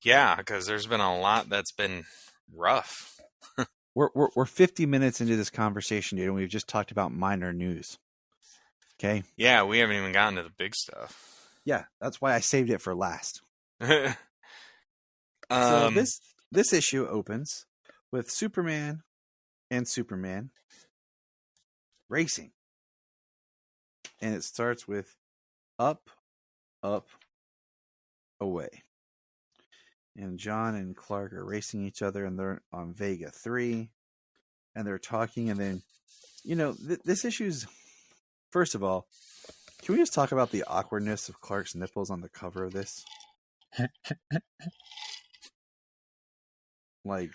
Yeah, because there's been a lot that's been rough. We're 50 minutes into this conversation, dude, and we've just talked about minor news. Okay? Yeah, we haven't even gotten to the big stuff. Yeah, that's why I saved it for last. So this issue opens with Superman and Superman racing. And it starts with up, up, away. And John and Clark are racing each other, and they're on Vega 3. And they're talking, and then, this issue's... First of all, can we just talk about the awkwardness of Clark's nipples on the cover of this? Like,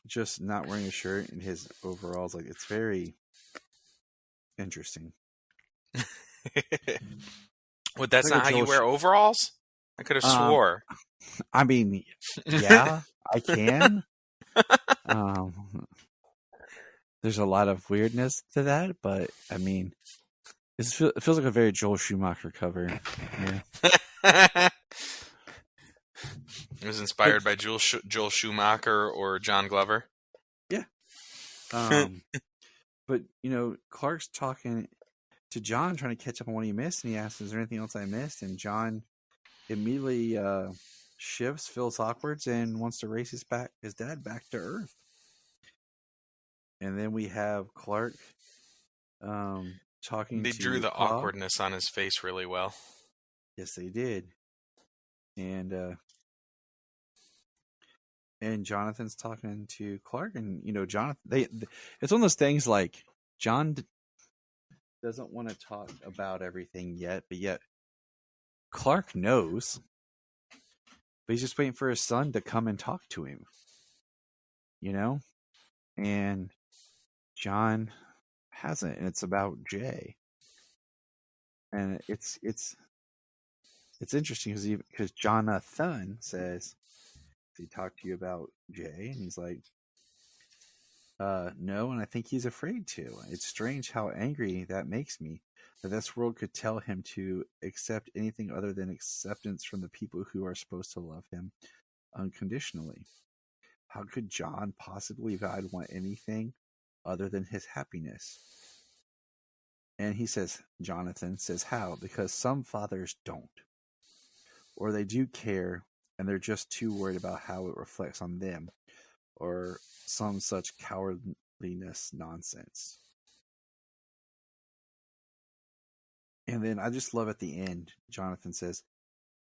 just not wearing a shirt and his overalls. Like, it's very interesting. Well, that's not how you wear overalls? I could have swore. I mean, yeah, I can. There's a lot of weirdness to that, but I mean, it feels like a very Joel Schumacher cover. Yeah. It was inspired by Joel Schumacher or John Glover. Yeah. But, Clark's talking to John, trying to catch up on what he missed, and he asks, is there anything else I missed? And John immediately shifts, feels awkward, and wants to race his dad back to Earth. And then we have Clark talking They to drew the Pa. awkwardness on his face really well. Yes, they did. And Jonathan's talking to Clark, and Jonathan. It's one of those things like John doesn't want to talk about everything yet, but yet Clark knows, but he's just waiting for his son to come and talk to him. And John hasn't, and it's about Jay. And it's interesting because Jonathan says, he talked to you about Jay, and he's like, no, and I think he's afraid to. It's strange how angry that makes me, that this world could tell him to accept anything other than acceptance from the people who are supposed to love him unconditionally. How could John possibly want anything other than his happiness? And he says, Jonathan says, how? Because some fathers don't. Or they do care, and they're just too worried about how it reflects on them, or some such cowardliness nonsense. And then I just love at the end, Jonathan says,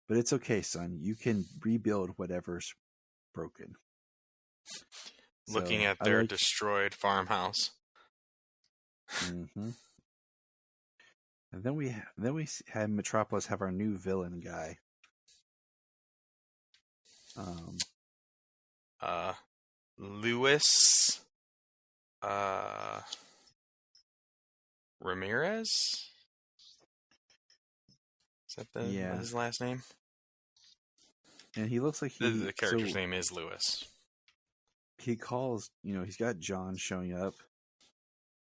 but it's okay, son. You can rebuild whatever's broken. Looking at their destroyed farmhouse. Mm-hmm. And then we had Metropolis have our new villain guy. Luis Ramirez? Is that his last name? And he looks like the character's name is Lewis. He calls, he's got John showing up,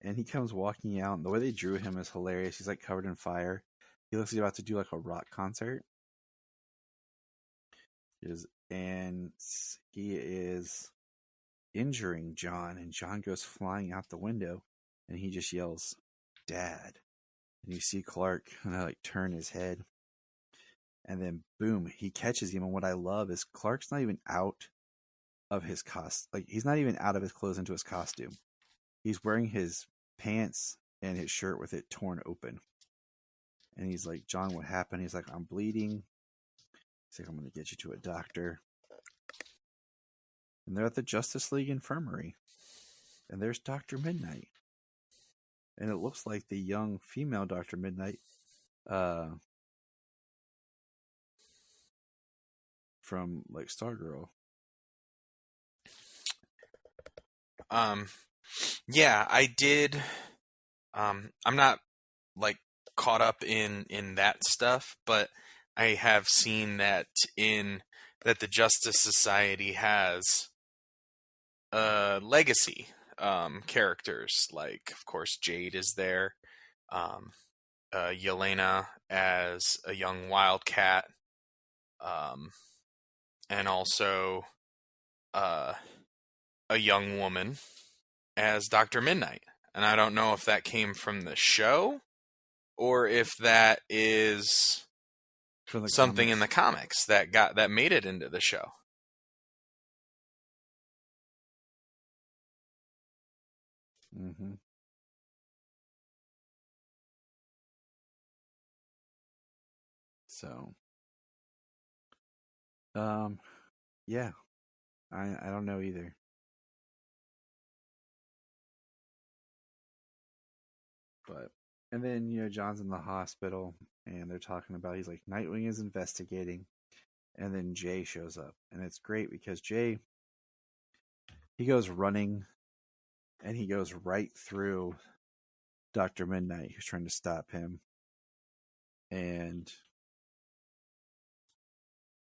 and he comes walking out, and the way they drew him is hilarious. He's like covered in fire. He looks like he's about to do like a rock concert. And he is injuring John, and John goes flying out the window, and he just yells, "Dad!" And you see Clark kind of like turn his head, and then boom, he catches him. And what I love is Clark's not even out of his he's not even out of his clothes into his costume. He's wearing his pants and his shirt with it torn open. And he's like, "John, what happened?" He's like, "I'm bleeding." He's like, "I'm going to get you to a doctor." And they're at the Justice League Infirmary. And there's Dr. Midnight. And it looks like the young female Dr. Midnight from like Stargirl. Yeah, I did. I'm not like caught up in that stuff, but I have seen that the Justice Society has legacy characters. Like, of course, Jade is there. Yelena as a young wildcat. And also a young woman as Dr. Midnight. And I don't know if that came from the show or if that is something in the comics that made it into the show. Mm-hmm. So, yeah, I don't know either. But, and then, John's in the hospital and they're talking about, he's like, Nightwing is investigating. And then Jay shows up. And it's great because Jay, he goes running and he goes right through Dr. Midnight, who's trying to stop him. And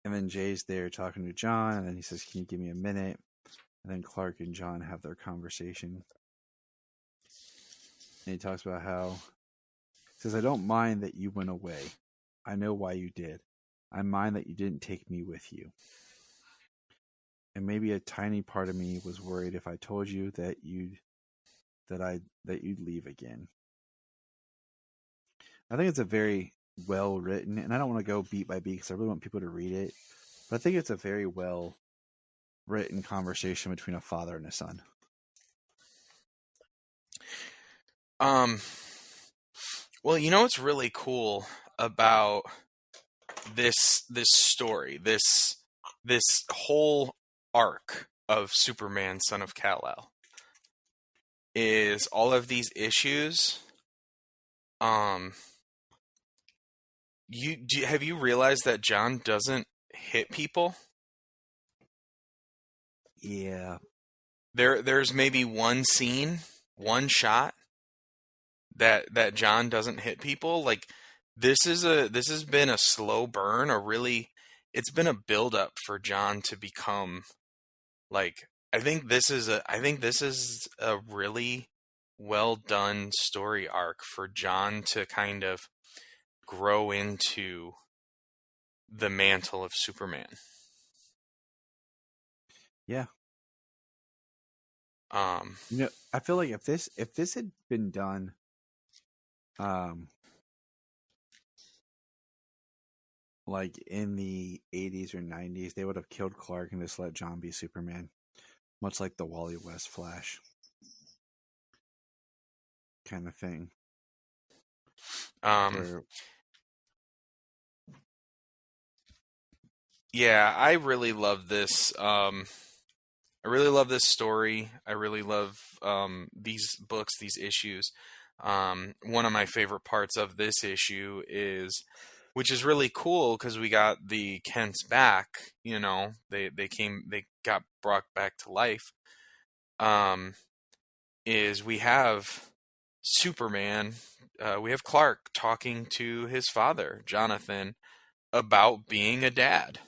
then Jay's there talking to John, and then he says, "Can you give me a minute?" And then Clark and John have their conversation. And he talks about how, he says, "I don't mind that you went away. I know why you did. I mind that you didn't take me with you. And maybe a tiny part of me was worried if I told you that you'd leave again." I think it's a very well written, and I don't want to go beat by beat because I really want people to read it, but I think it's a very well written conversation between a father and a son. Well, what's really cool about this story, this whole arc of Superman, Son of Kal-El, is all of these issues. Have you realized that John doesn't hit people? Yeah. There's maybe one scene, one shot that John doesn't hit people. Like, this has been a slow burn, it's been a build up for John to become like, I think this is a really well done story arc for John to kind of grow into the mantle of Superman. Yeah. You know, I feel like if this had been done, like in the 80s or 90s, they would have killed Clark and just let John be Superman, much like the Wally West Flash kind of thing. Yeah, I really love this. I really love this story. I really love these books, these issues. One of my favorite parts of this issue is, which is really cool because we got the Kents back. You know, they got brought back to life. Is we have Superman. We have Clark talking to his father, Jonathan, about being a dad.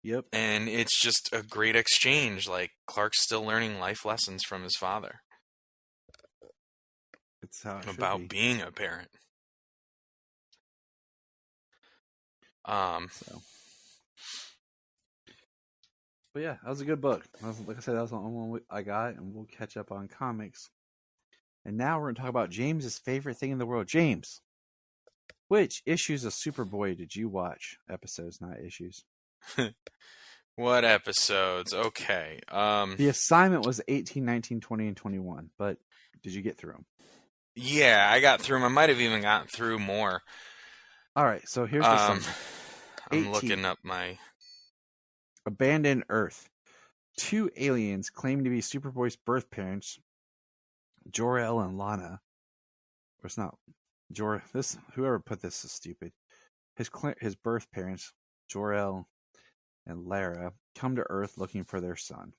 Yep. And it's just a great exchange. Like, Clark's still learning life lessons from his father. It's how it about being a parent. So. But yeah, that was a good book. Like I said, that was the only one I got, and we'll catch up on comics. And now we're going to talk about James's favorite thing in the world. James, which issues of Superboy did you watch? Episodes, not issues. What episodes? Okay. The assignment was 18, 19, 20, and 21, but did you get through them? Yeah, I got through them. I might have even gotten through more. All right, so here's the summary. I'm looking up my... Abandoned Earth. 2 aliens claim to be Superboy's birth parents, Jor-El and Lana. Or it's not whoever put this is stupid. His birth parents, Jor-El and Lara, come to Earth looking for their son.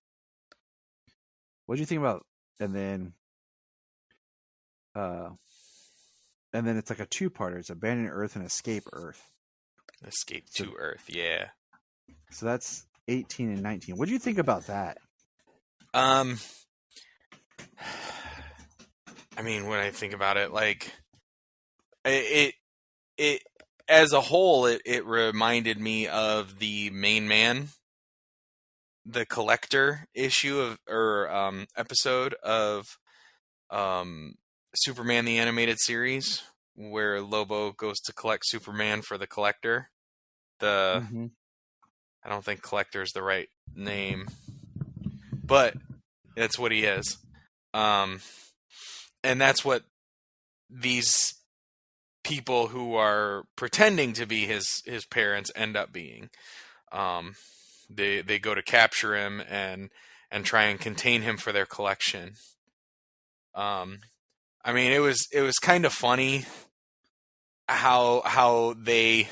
What do you think about? And then it's like a 2-parter. It's Abandoned Earth and Escape Earth. Escape to Earth, yeah. So that's 18 and 19. What do you think about that? I mean, when I think about it, like it as a whole, it reminded me of the Main Man, the Collector issue episode of Superman the Animated Series, where Lobo goes to collect Superman for the Collector. I don't think Collector is the right name, but that's what he is. And that's what these people who are pretending to be his parents end up being. They go to capture him and try and contain him for their collection. I mean, it was kind of funny how they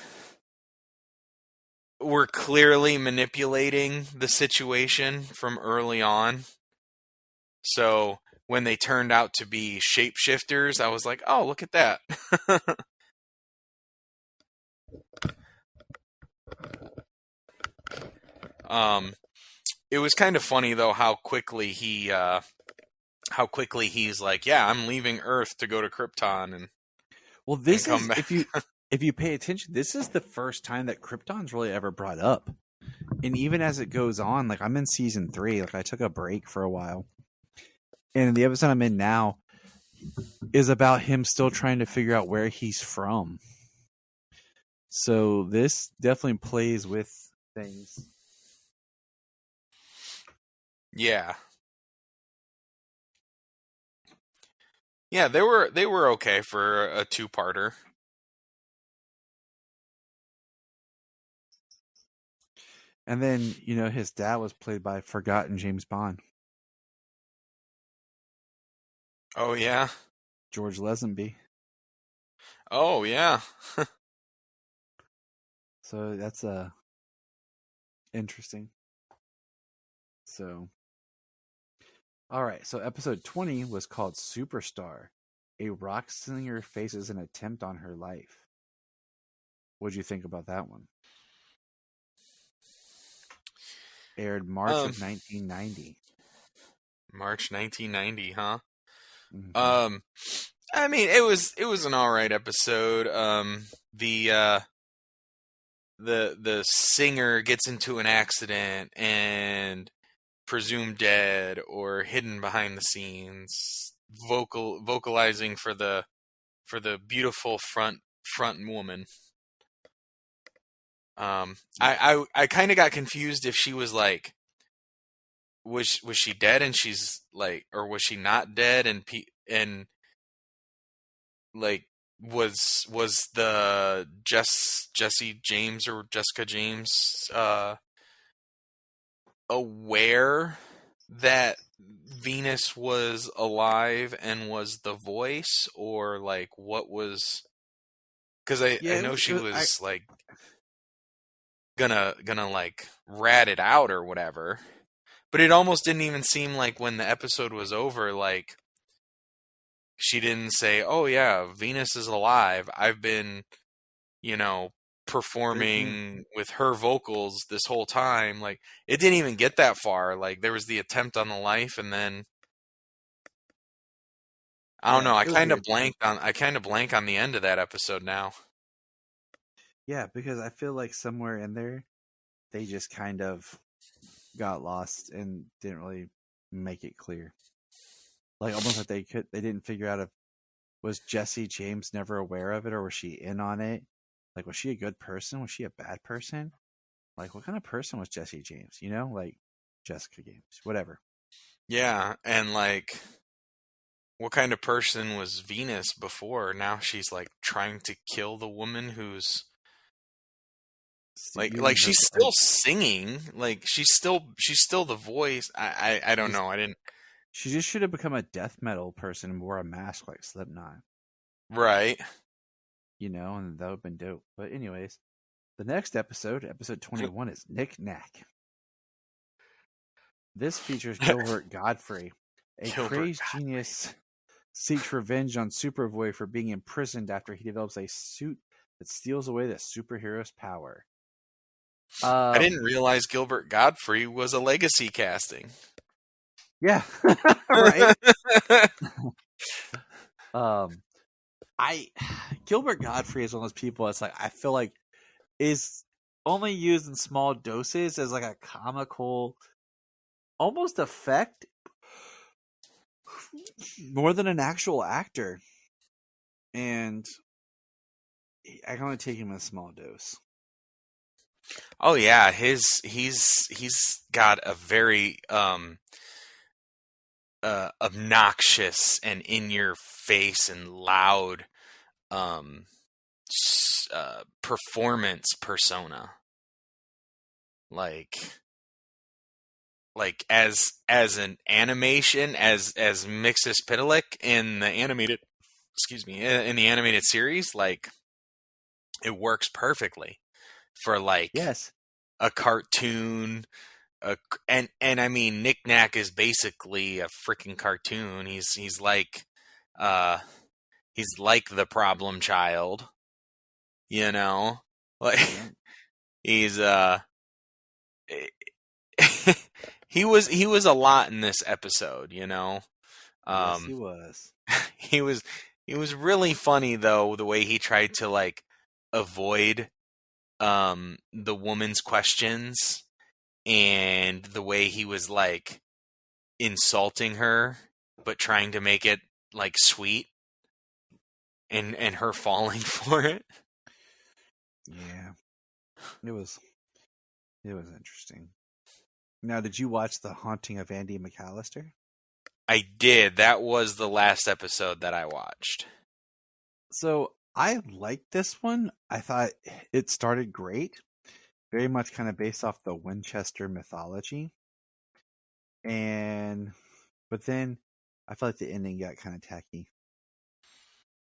were clearly manipulating the situation from early on. So when they turned out to be shapeshifters, I was like, oh, look at that. It was kind of funny though how quickly he's like, yeah, I'm leaving Earth to go to Krypton and come back. if you pay attention, this is the first time that Krypton's really ever brought up. And even as it goes on, like I'm in season 3, like I took a break for a while. And the episode I'm in now is about him still trying to figure out where he's from. So this definitely plays with things. Yeah. Yeah, they were okay for a 2-parter. And then, his dad was played by forgotten James Bond. Oh, yeah? George Lazenby. Oh, yeah. So that's interesting. So, all right. So episode 20 was called Superstar. A rock singer faces an attempt on her life. What'd you think about that one? Aired March of 1990. March 1990, huh? Mhm. I mean, it was an all right episode. The singer gets into an accident and presumed dead or hidden behind the scenes, vocalizing for the beautiful front woman. I kind of got confused if she was like, was she dead and she's like, or was she not dead and like was the Jesse James or Jessica James aware that Venus was alive and was the voice, or like what was? Because I know she was like gonna like rat it out or whatever, but it almost didn't even seem like when the episode was over, like she didn't say, "Oh yeah, Venus is alive. I've been, performing with her vocals this whole time." Like it didn't even get that far. Like there was the attempt on the life, and then I don't know. I kind of blank on the end of that episode now. Yeah, because I feel like somewhere in there, they just kind of got lost and didn't really make it clear. Like almost like they didn't figure out if was Jesse James never aware of it, or was she in on it? Like, was she a good person? Was she a bad person? Like, what kind of person was Jesse James? Like Jessica James, whatever. Yeah, and like, what kind of person was Venus before? Now she's like trying to kill the woman who's like she's still singing. Like she's still the voice. I don't know. I didn't. She just should have become a death metal person and wore a mask like Slipknot. Right. And that would have been dope. But anyways, the next episode 21, is Knick Knack. This features Gilbert Godfrey, a crazed genius seeks revenge on Superboy for being imprisoned after he develops a suit that steals away the superhero's power. I didn't realize Gilbert Godfrey was a legacy casting. Yeah, right. Gilbert Godfrey is one of those people that's like, I feel like is only used in small doses as like a comical almost effect more than an actual actor, and I can only take him in a small dose. Oh yeah, he's got a very obnoxious and in your face and loud performance persona. Like as an animation as Mxyzptlk in the animated in the animated series, like it works perfectly for like a cartoon. And I mean, Knick Knack is basically a freaking cartoon. He's like the problem child, like he's he was a lot in this episode, Yes, he was. He was really funny though, the way he tried to like avoid the woman's questions, and the way he was like insulting her but trying to make it like sweet, and her falling for it. Yeah, it was interesting. Now, did you watch The Haunting of Andy McAllister? I did. That was the last episode that I watched. So I liked this one. I thought it started great. Very much kind of based off the Winchester mythology. But then I felt like the ending got kind of tacky.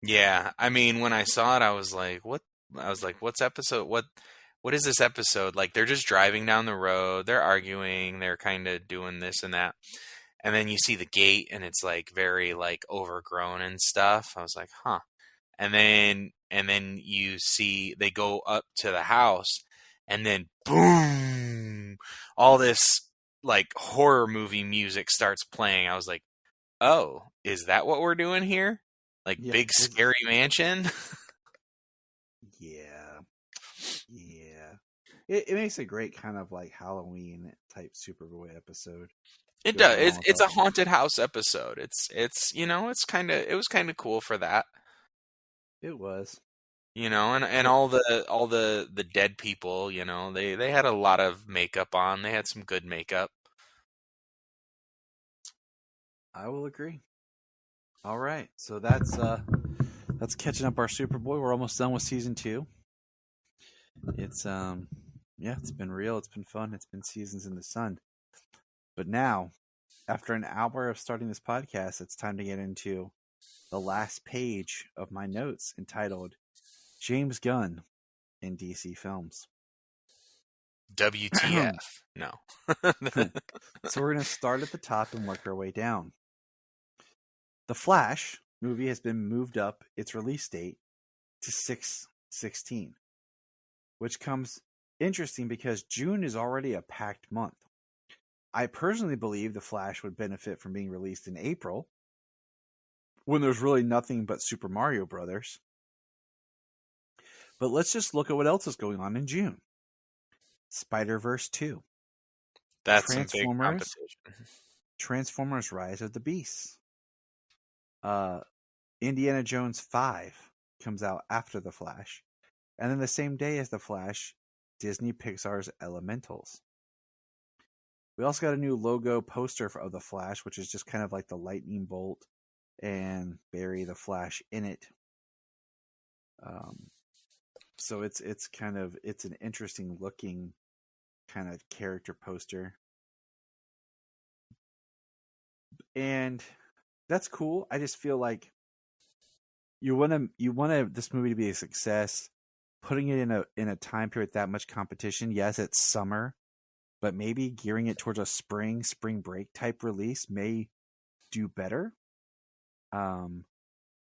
Yeah. I mean, when I saw it, I was like, what? I was like, what's episode? What is this episode? Like, they're just driving down the road. They're arguing. They're kind of doing this and that. And then you see the gate, and it's like very like overgrown and stuff. I was like, huh. And then you see they go up to the house, and then boom, all this like horror movie music starts playing. I was like, oh, is that what we're doing here? Like big scary mansion? Yeah. It makes a great kind of like Halloween type Superboy episode. It does. It's a haunted house episode. It's you know, it was kind of cool for that. It was. You know, and all the dead people, you know, they had a lot of makeup on. They had some good makeup. I will agree. All right. So that's catching up our Superboy. We're almost done with season 2. It's it's been real, it's been fun, it's been seasons in the sun. But now, after an hour of starting this podcast, it's time to get into the last page of my notes entitled James Gunn in DC Films. WTF. No. So we're going to start at the top and work our way down. The Flash movie has been moved up its release date to 6/16, which comes interesting because June is already a packed month. I personally believe The Flash would benefit from being released in April, when there's really nothing but Super Mario Brothers. But let's just look at what else is going on in June. Spider-Verse 2. That's some big competition. Transformers Rise of the Beasts. Indiana Jones 5 comes out after The Flash. And then the same day as The Flash, Disney Pixar's Elementals. We also got a new logo poster of The Flash, which is just kind of like the lightning bolt and Barry the Flash in it. So it's an interesting looking kind of character poster. And that's cool. I just feel like you want this movie to be a success. Putting it in a time period with that much competition, yes, it's summer, but maybe gearing it towards a spring break type release may do better.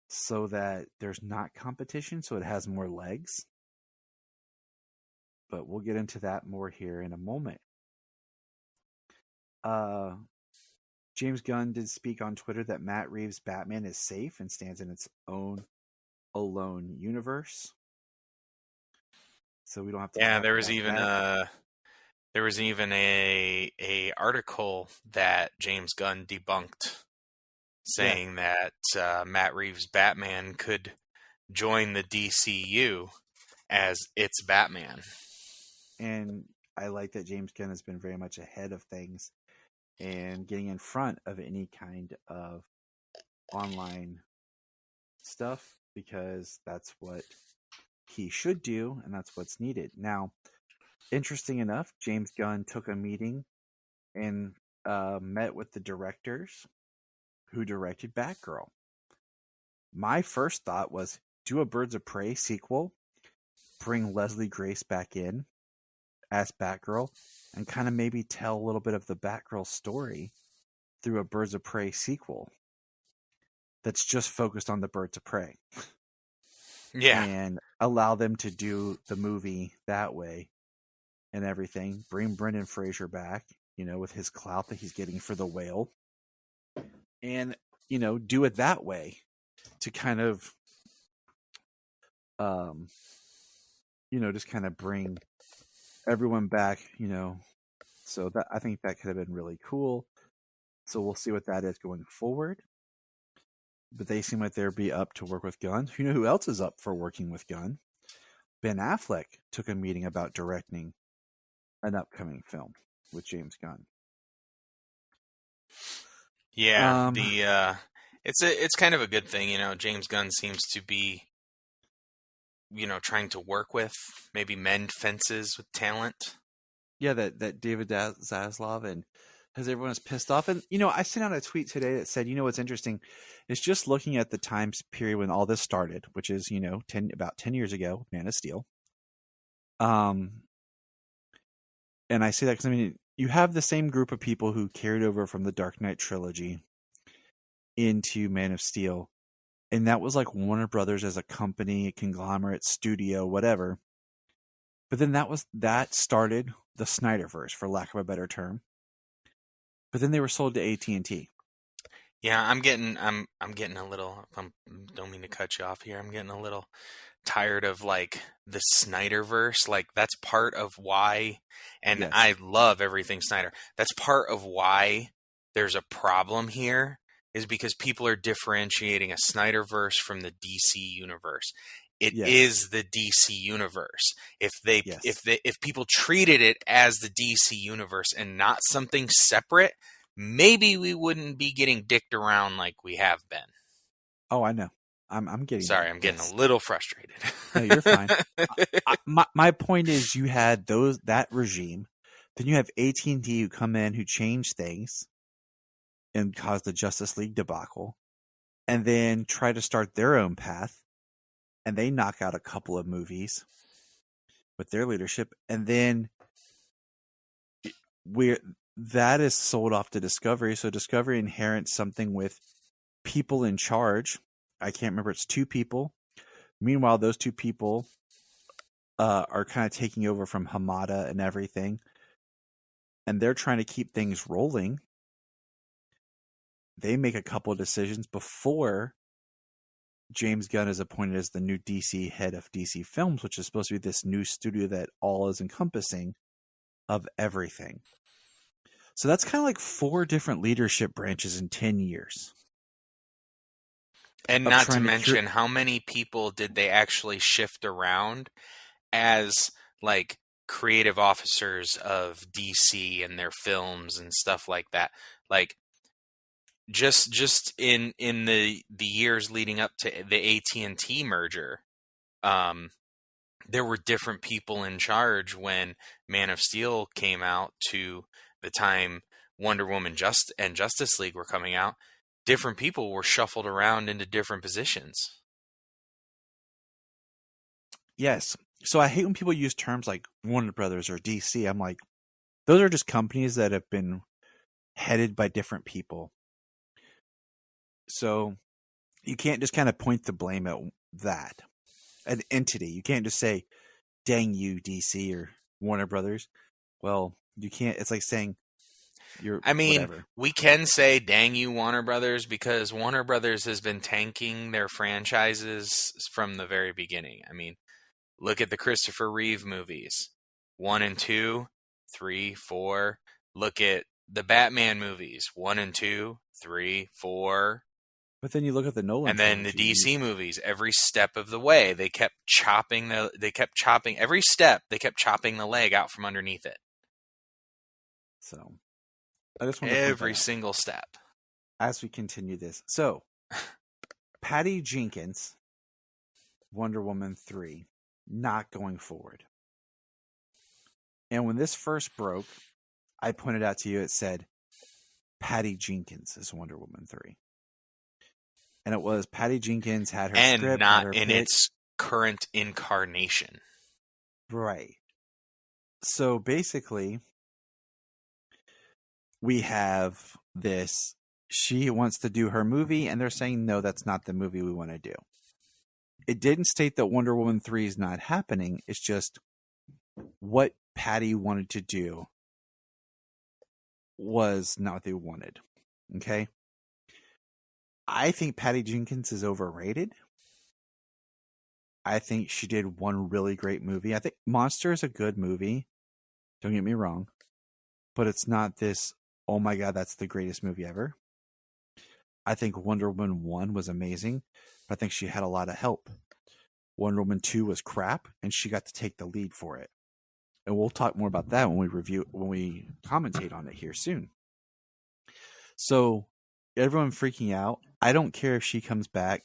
So that there's not competition, so it has more legs. But we'll get into that more here in a moment. James Gunn did speak on Twitter that Matt Reeves' Batman is safe and stands in its own alone universe. So we don't have to. Yeah, there was even a article that James Gunn debunked, saying that Matt Reeves' Batman could join the DCU as its Batman. And I like that James Gunn has been very much ahead of things and getting in front of any kind of online stuff, because that's what he should do, and that's what's needed. Now, interesting enough, James Gunn took a meeting and met with the directors who directed Batgirl. My first thought was, do a Birds of Prey sequel, bring Leslie Grace back in as Batgirl, and kind of maybe tell a little bit of the Batgirl story through a Birds of Prey sequel that's just focused on the Birds of Prey. Yeah. And allow them to do the movie that way and everything. Bring Brendan Fraser back, with his clout that he's getting for The Whale. And, do it that way to kind of, just kind of bring everyone back, So that, I think that could have been really cool. So we'll see what that is going forward. But they seem like they'll be up to work with Gunn. You know who else is up for working with Gunn? Ben Affleck took a meeting about directing an upcoming film with James Gunn. Yeah, it's kind of a good thing, James Gunn seems to be, trying to work with, maybe mend fences with talent. Yeah, that David Zaslav and because everyone is pissed off. And, I sent out a tweet today that said, what's interesting is just looking at the time period when all this started, which is, about 10 years ago, Man of Steel. And I say that because, you have the same group of people who carried over from the Dark Knight trilogy into Man of Steel. And that was like Warner Brothers as a company, a conglomerate, studio, whatever. But then that started the Snyderverse, for lack of a better term. But then they were sold to AT&T. Yeah, I'm getting a little. Don't mean to cut you off here. I'm getting a little tired of like the Snyderverse. Like that's part of why, and Yes. I love everything Snyder. That's part of why there's a problem here, is because people are differentiating a Snyderverse from the DC universe. It Yes. is the DC universe. If Yes. if people treated it as the DC universe and not something separate, maybe we wouldn't be getting dicked around like we have been. Oh, I know. I'm getting. Sorry, I'm getting a little frustrated. No, you're fine. My point is, you had that regime, then you have AT&T who come in, who change things, and cause the Justice League debacle, and then try to start their own path, and they knock out a couple of movies with their leadership, and then that is sold off to Discovery. So Discovery inherits something with people in charge. I can't remember. It's 2 people. Meanwhile, those 2 people are kind of taking over from Hamada and everything. And they're trying to keep things rolling. They make a couple of decisions before James Gunn is appointed as the new DC head of DC Films, which is supposed to be this new studio that all is encompassing of everything. So that's kind of like 4 different leadership branches in 10 years. And not to mention, how many people did they actually shift around as like creative officers of DC and their films and stuff like that? Like just in the years leading up to the AT&T merger, there were different people in charge when Man of Steel came out to the time Wonder Woman and Justice League were coming out. Different people were shuffled around into different positions. Yes. So I hate when people use terms like Warner Brothers or DC. I'm like, those are just companies that have been headed by different people. So you can't just kind of point the blame at that, an entity. You can't just say, dang you, DC or Warner Brothers. Well, you can't. It's like saying, whatever. We can say dang you, Warner Brothers, because Warner Brothers has been tanking their franchises from the very beginning. I mean, look at the Christopher Reeve movies. 1 and 2, 3, 4. Look at the Batman movies. 1 and 2, 3, 4. But then you look at the Nolan and then the DC movies. Every step of the way, they kept chopping every step. They kept chopping the leg out from underneath it. So I just want every single step as we continue this. So Patty Jenkins, Wonder Woman 3, not going forward. And when this first broke, I pointed out to you, it said Patty Jenkins is Wonder Woman 3. And it was Patty Jenkins had her and script, not her in pitch. its current incarnation. Right. So basically, we have this. She wants to do her movie, and they're saying, no, that's not the movie we want to do. It didn't state that Wonder Woman 3 is not happening. It's just what Patty wanted to do was not what they wanted. Okay? I think Patty Jenkins is overrated. I think she did one really great movie. I think Monster is a good movie. Don't get me wrong. But it's not this, oh my God, that's the greatest movie ever. I think Wonder Woman 1 was amazing. But I think she had a lot of help. Wonder Woman 2 was crap, and she got to take the lead for it. And we'll talk more about that when we commentate on it here soon. So everyone freaking out. I don't care if she comes back.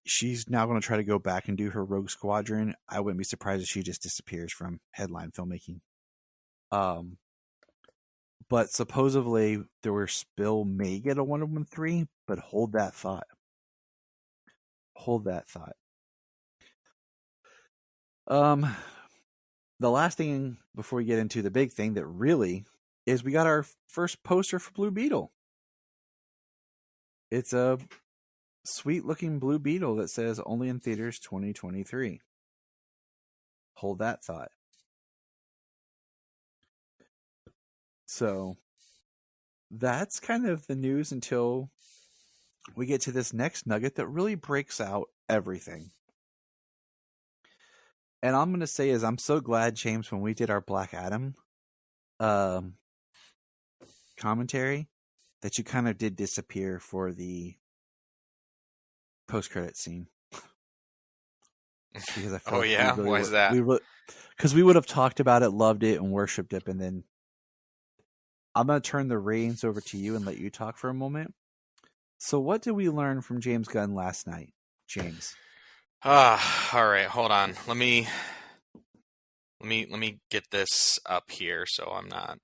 She's now going to try to go back and do her Rogue Squadron. I wouldn't be surprised if she just disappears from headline filmmaking. But supposedly there were Spill may get a Wonder Woman 3, but hold that thought. Hold that thought. The last thing before we get into the big thing that really is we got our first poster for Blue Beetle. It's a sweet-looking Blue Beetle that says only in theaters 2023. Hold that thought. So that's kind of the news until we get to this next nugget that really breaks out everything. And I'm going to say is I'm so glad, James, when we did our Black Adam commentary, that you kind of did disappear for the post-credit scene. Because I felt why is that? Because we would have talked about it, loved it, and worshipped it, and then I'm going to turn the reins over to you and let you talk for a moment. So what did we learn from James Gunn last night, James? All right, hold on. Let me get this up here so I'm not.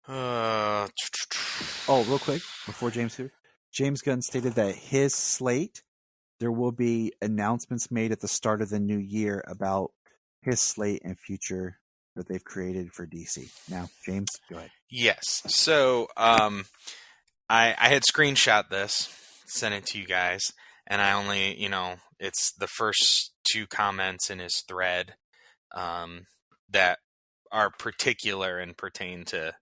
Real quick before James Gunn stated that his slate, there will be announcements made at the start of the new year about his slate and future that they've created for DC. Now, James, go ahead. Yes. So I had screenshot this, sent it to you guys, and I only, it's the first 2 comments in his thread that are particular and pertain to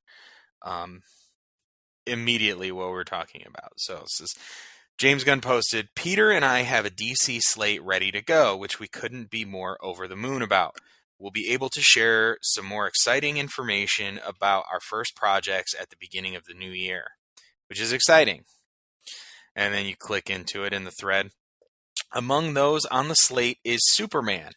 immediately what we're talking about. So this is James Gunn posted, Peter and I have a DC slate ready to go, which we couldn't be more over the moon about. We'll be able to share some more exciting information about our first projects at the beginning of the new year, which is exciting. And then you click into it in the thread. Among those on the slate is Superman.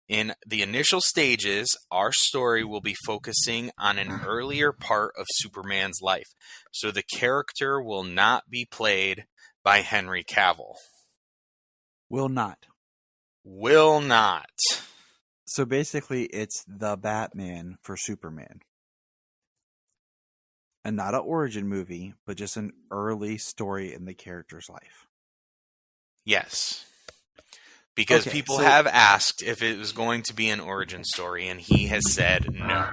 In the initial stages, our story will be focusing on an earlier part of Superman's life, so the character will not be played by Henry Cavill. Will not. Will not. So basically, it's the Batman for Superman. And not an origin movie, but just an early story in the character's life. Yes. Because people have asked if it was going to be an origin story, and he has said no.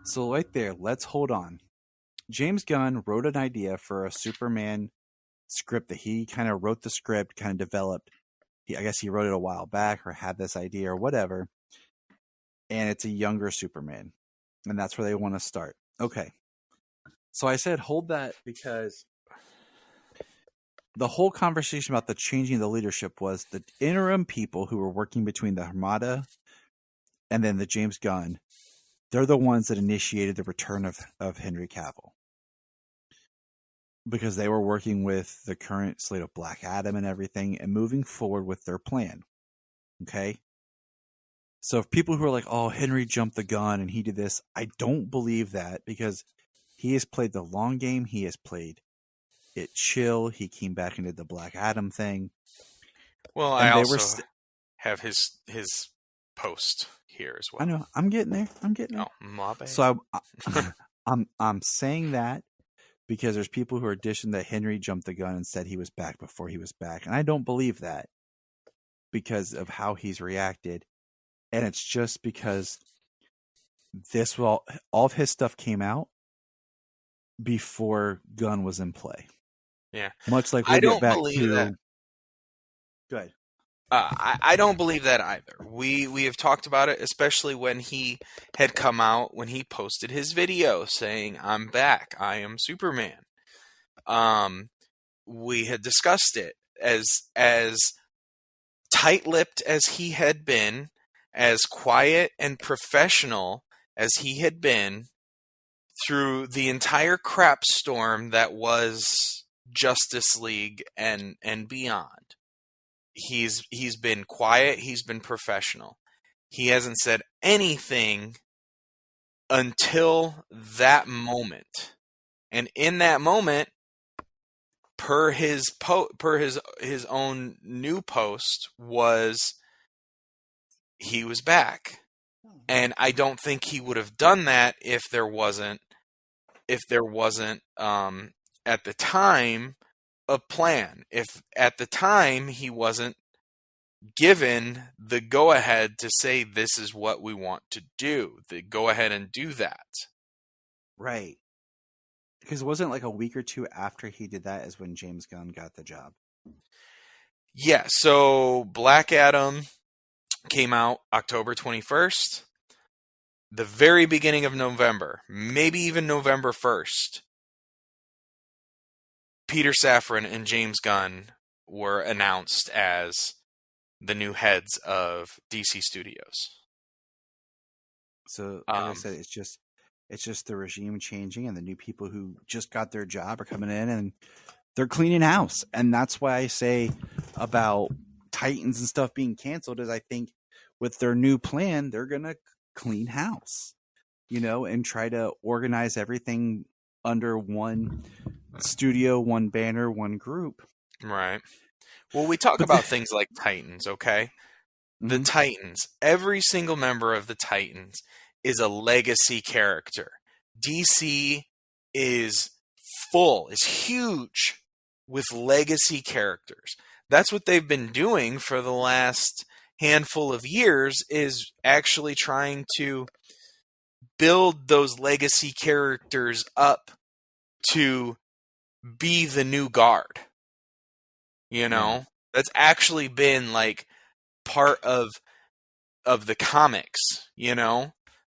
So right there, let's hold on. James Gunn wrote an idea for a Superman script that he kind of wrote the script, kind of developed. I guess he wrote it a while back or had this idea or whatever. And it's a younger Superman. And that's where they want to start. Okay. So I said hold that because the whole conversation about the changing of the leadership was the interim people who were working between the Armada and then the James Gunn. They're the ones that initiated the return of Henry Cavill. Because they were working with the current slate of Black Adam and everything and moving forward with their plan. Okay? So if people who are like, oh, Henry jumped the gun and he did this, I don't believe that because he has played the long game. He has played it chill. He came back and did the Black Adam thing. Well, and I also have his post here as well. I know. I'm getting there. Oh, my bad. So I'm saying that because there's people who are dishing that Henry jumped the gun and said he was back before he was back. And I don't believe that because of how he's reacted. And it's just because all of his stuff came out before Gunn was in play. Yeah. Much like I don't believe that. Go ahead. I don't believe that either. We have talked about it, especially when he had come out, when he posted his video saying, I'm back, I am Superman. We had discussed it as tight-lipped as he had been, as quiet and professional as he had been through the entire crap storm that was Justice League and beyond. He's been quiet, he's been professional. He hasn't said anything until that moment. And in that moment, per his own new post, was he was back. And I don't think he would have done that if there wasn't at the time a plan. If at the time he wasn't given the go-ahead to say this is what we want to do. The go ahead and do that. Right. Because it wasn't like a week or two after he did that is when James Gunn got the job. Yeah, so Black Adam came out October 21st. The very beginning of November, maybe even November 1st, Peter Safran and James Gunn were announced as the new heads of DC Studios. So, like I said, it's just the regime changing, and the new people who just got their job are coming in and they're cleaning house. And that's why I say about Titans and stuff being canceled is I think with their new plan, they're going to clean house, and try to organize everything under one studio, one banner, one group. Right. Well, we talk about things like Titans, okay? The Titans, every single member of the Titans is a legacy character. DC is huge with legacy characters. That's what they've been doing for the last handful of years, is actually trying to build those legacy characters up to be the new guard. That's actually been like part of the comics,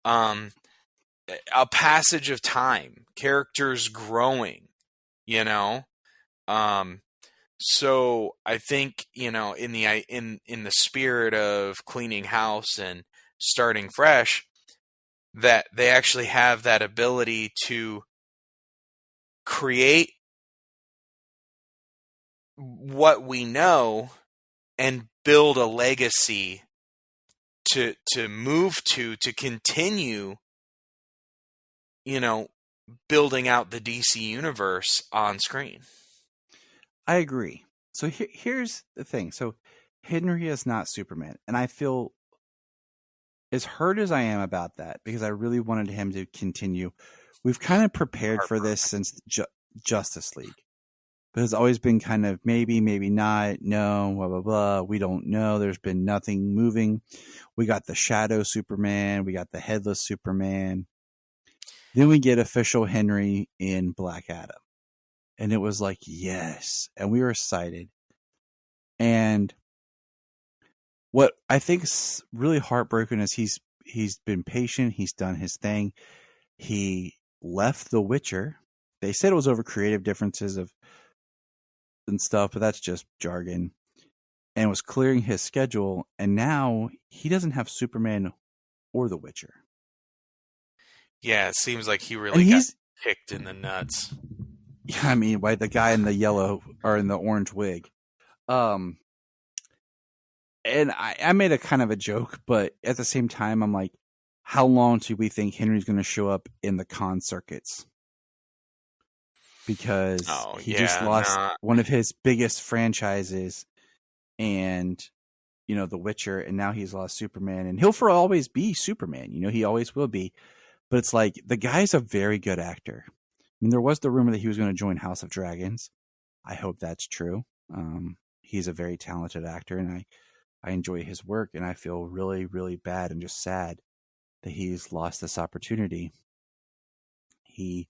a passage of time, characters growing, so I think, in the spirit of cleaning house and starting fresh, that they actually have that ability to create what we know and build a legacy to move to continue, building out the DC universe on screen. I agree. So here's the thing. So Henry is not Superman, and I feel as hurt as I am about that because I really wanted him to continue. We've kind of prepared for this since Justice League. But it's always been kind of maybe, maybe not, no, blah, blah, blah. We don't know. There's been nothing moving. We got the Shadow Superman. We got the Headless Superman. Then we get official Henry in Black Adam. And it was like, yes. And we were excited. And what I think is really heartbroken is he's been patient. He's done his thing. He left The Witcher. They said it was over creative differences and stuff, but that's just jargon. And was clearing his schedule. And now he doesn't have Superman or The Witcher. Yeah, it seems like he really got kicked in the nuts. Yeah, I mean, by the guy in the yellow or in the orange wig. And I made a kind of a joke, but at the same time, I'm like, how long do we think Henry's going to show up in the con circuits? Because he just lost one of his biggest franchises and, The Witcher, and now he's lost Superman, and he'll for always be Superman. He always will be. But it's like, the guy's a very good actor. I mean, there was the rumor that he was going to join House of Dragons. I hope that's true. He's a very talented actor, and I enjoy his work, and I feel really, really bad and just sad that he's lost this opportunity. He,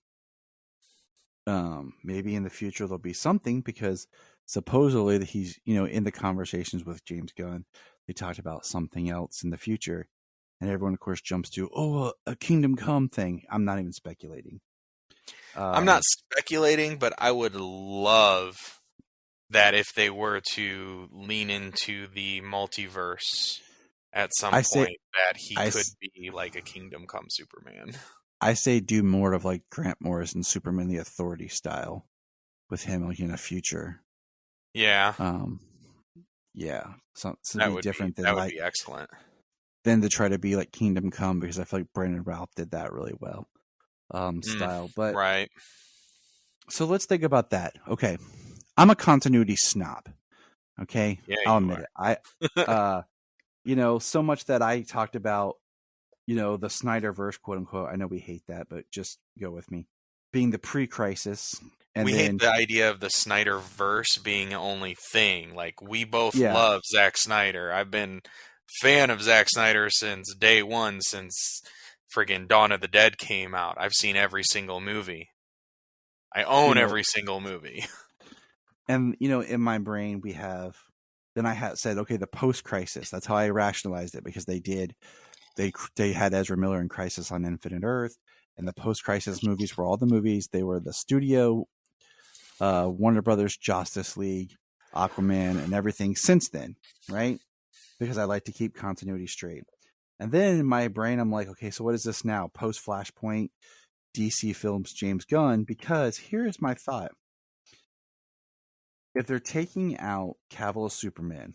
maybe in the future there'll be something, because supposedly that he's, in the conversations with James Gunn, they talked about something else in the future, and everyone, of course, jumps to, a Kingdom Come thing. I'm not even speculating. I'm not speculating, but I would love that if they were to lean into the multiverse at some point, that he could be like a Kingdom Come Superman. I say do more of like Grant Morrison Superman the Authority style with him like in a future. Yeah. Yeah. Something that would different be, than that would be excellent. Than to try to be like Kingdom Come, because I feel like Brandon Routh did that really well. Style. But right. So let's think about that. Okay. I'm a continuity snob. Okay. Yeah, I'll admit it. So much that I talked about, the Snyderverse, quote unquote. I know we hate that, but just go with me. Being the pre-crisis And we then, hate the idea of the Snyderverse being the only thing. Like, we both Yeah. love Zack Snyder. I've been fan of Zack Snyder since day one, since friggin' Dawn of the Dead came out. I've seen every single movie. I own every single movie. and in my brain I had said, okay, the post-Crisis. That's how I rationalized it, because they had Ezra Miller in Crisis on Infinite Earth, and the post-Crisis movies were all the movies. They were the studio, Warner Brothers, Justice League, Aquaman, and everything since then, right? Because I like to keep continuity straight. And then in my brain, I'm like, okay, so what is this now? Post-Flashpoint, DC Films, James Gunn? Because here's my thought. If they're taking out Cavill as Superman,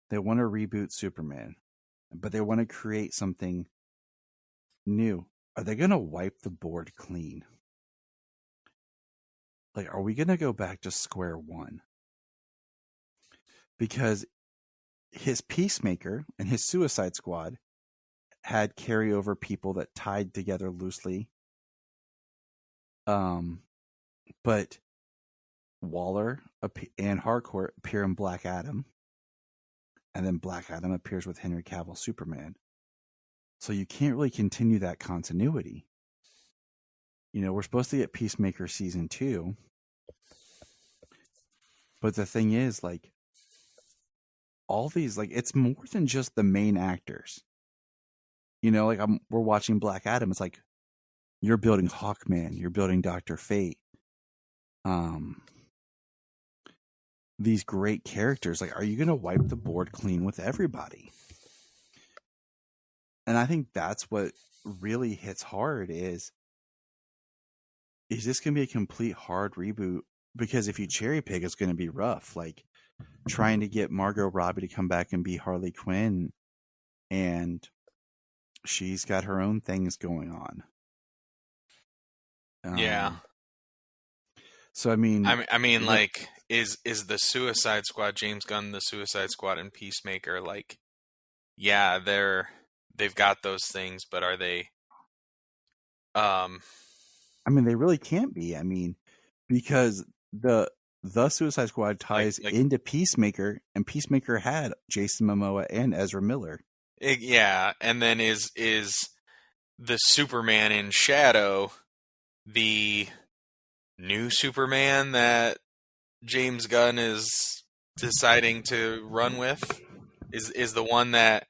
they want to reboot Superman, but they want to create something new. Are they going to wipe the board clean? Like, are we going to go back to square one? Because his Peacemaker and his Suicide Squad had carryover people that tied together loosely. But Waller and Harcourt appear in Black Adam, and then Black Adam appears with Henry Cavill Superman. So you can't really continue that continuity. We're supposed to get Peacemaker season 2, but the thing is, like, all these, like, it's more than just the main actors. Like, we're watching Black Adam. It's like you're building Hawkman, you're building Dr. Fate. These great characters. Like, are you going to wipe the board clean with everybody? And I think that's what really hits hard is this going to be a complete hard reboot? Because if you cherry pick, it's going to be rough. Like, trying to get Margot Robbie to come back and be Harley Quinn, and she's got her own things going on. Yeah. So I mean, like, is the Suicide Squad, James Gunn, the Suicide Squad, and Peacemaker, like, yeah, they've got those things, but are they? They really can't be. Because the Suicide Squad ties into Peacemaker, and Peacemaker had Jason Momoa and Ezra Miller. Yeah, and then is the Superman in Shadow the new Superman that James Gunn is deciding to run with? Is the one that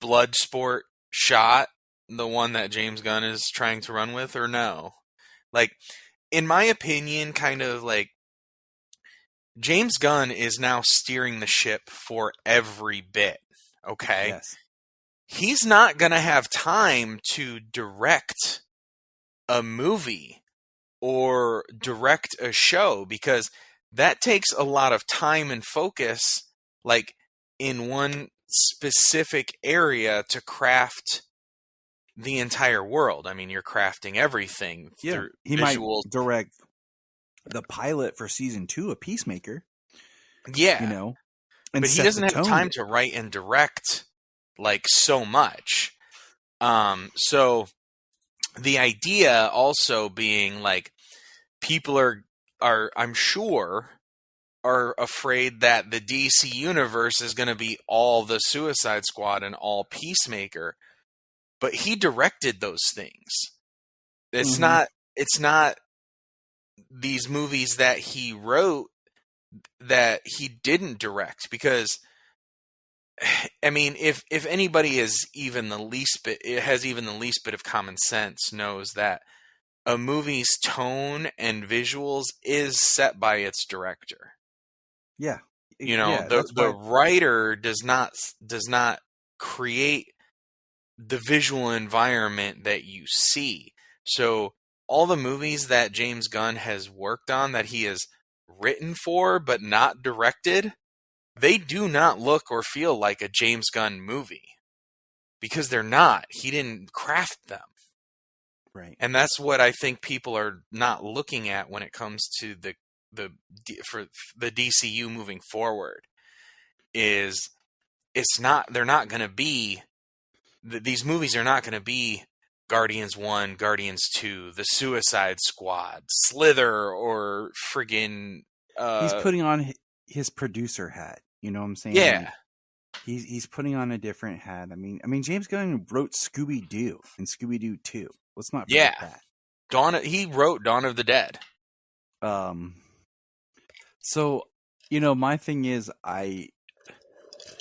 Bloodsport shot the one that James Gunn is trying to run with, or no? Like, in my opinion, kind of like, James Gunn is now steering the ship for every bit, okay? Yes. He's not going to have time to direct a movie or direct a show, because that takes a lot of time and focus, like, in one specific area to craft the entire world. You're crafting everything through he visuals. Might direct the pilot for season 2 of Peacemaker. Yeah. But he doesn't have time to write and direct, like, so much. So the idea also being, like, people are I'm sure are afraid that the DC universe is going to be all the Suicide Squad and all Peacemaker, but he directed those things. It's not these movies that he wrote that he didn't direct, because if anybody is even the least bit of common sense, knows that a movie's tone and visuals is set by its director. Yeah. The writer does not create the visual environment that you see. So all the movies that James Gunn has worked on, that he has written for but not directed, they do not look or feel like a James Gunn movie, because they're not. He didn't craft them. Right. And that's what I think people are not looking at when it comes to for the DCU moving forward. Is they're not going to be, these movies are not going to be Guardians 1, Guardians 2, The Suicide Squad, Slither, or friggin' He's putting on his producer hat. You know what I'm saying? yeah. Like, he's putting on a different hat. I mean, James Gunn wrote Scooby Doo and Scooby Doo 2. Let's not forget that. He wrote Dawn of the Dead. So, you know, my thing is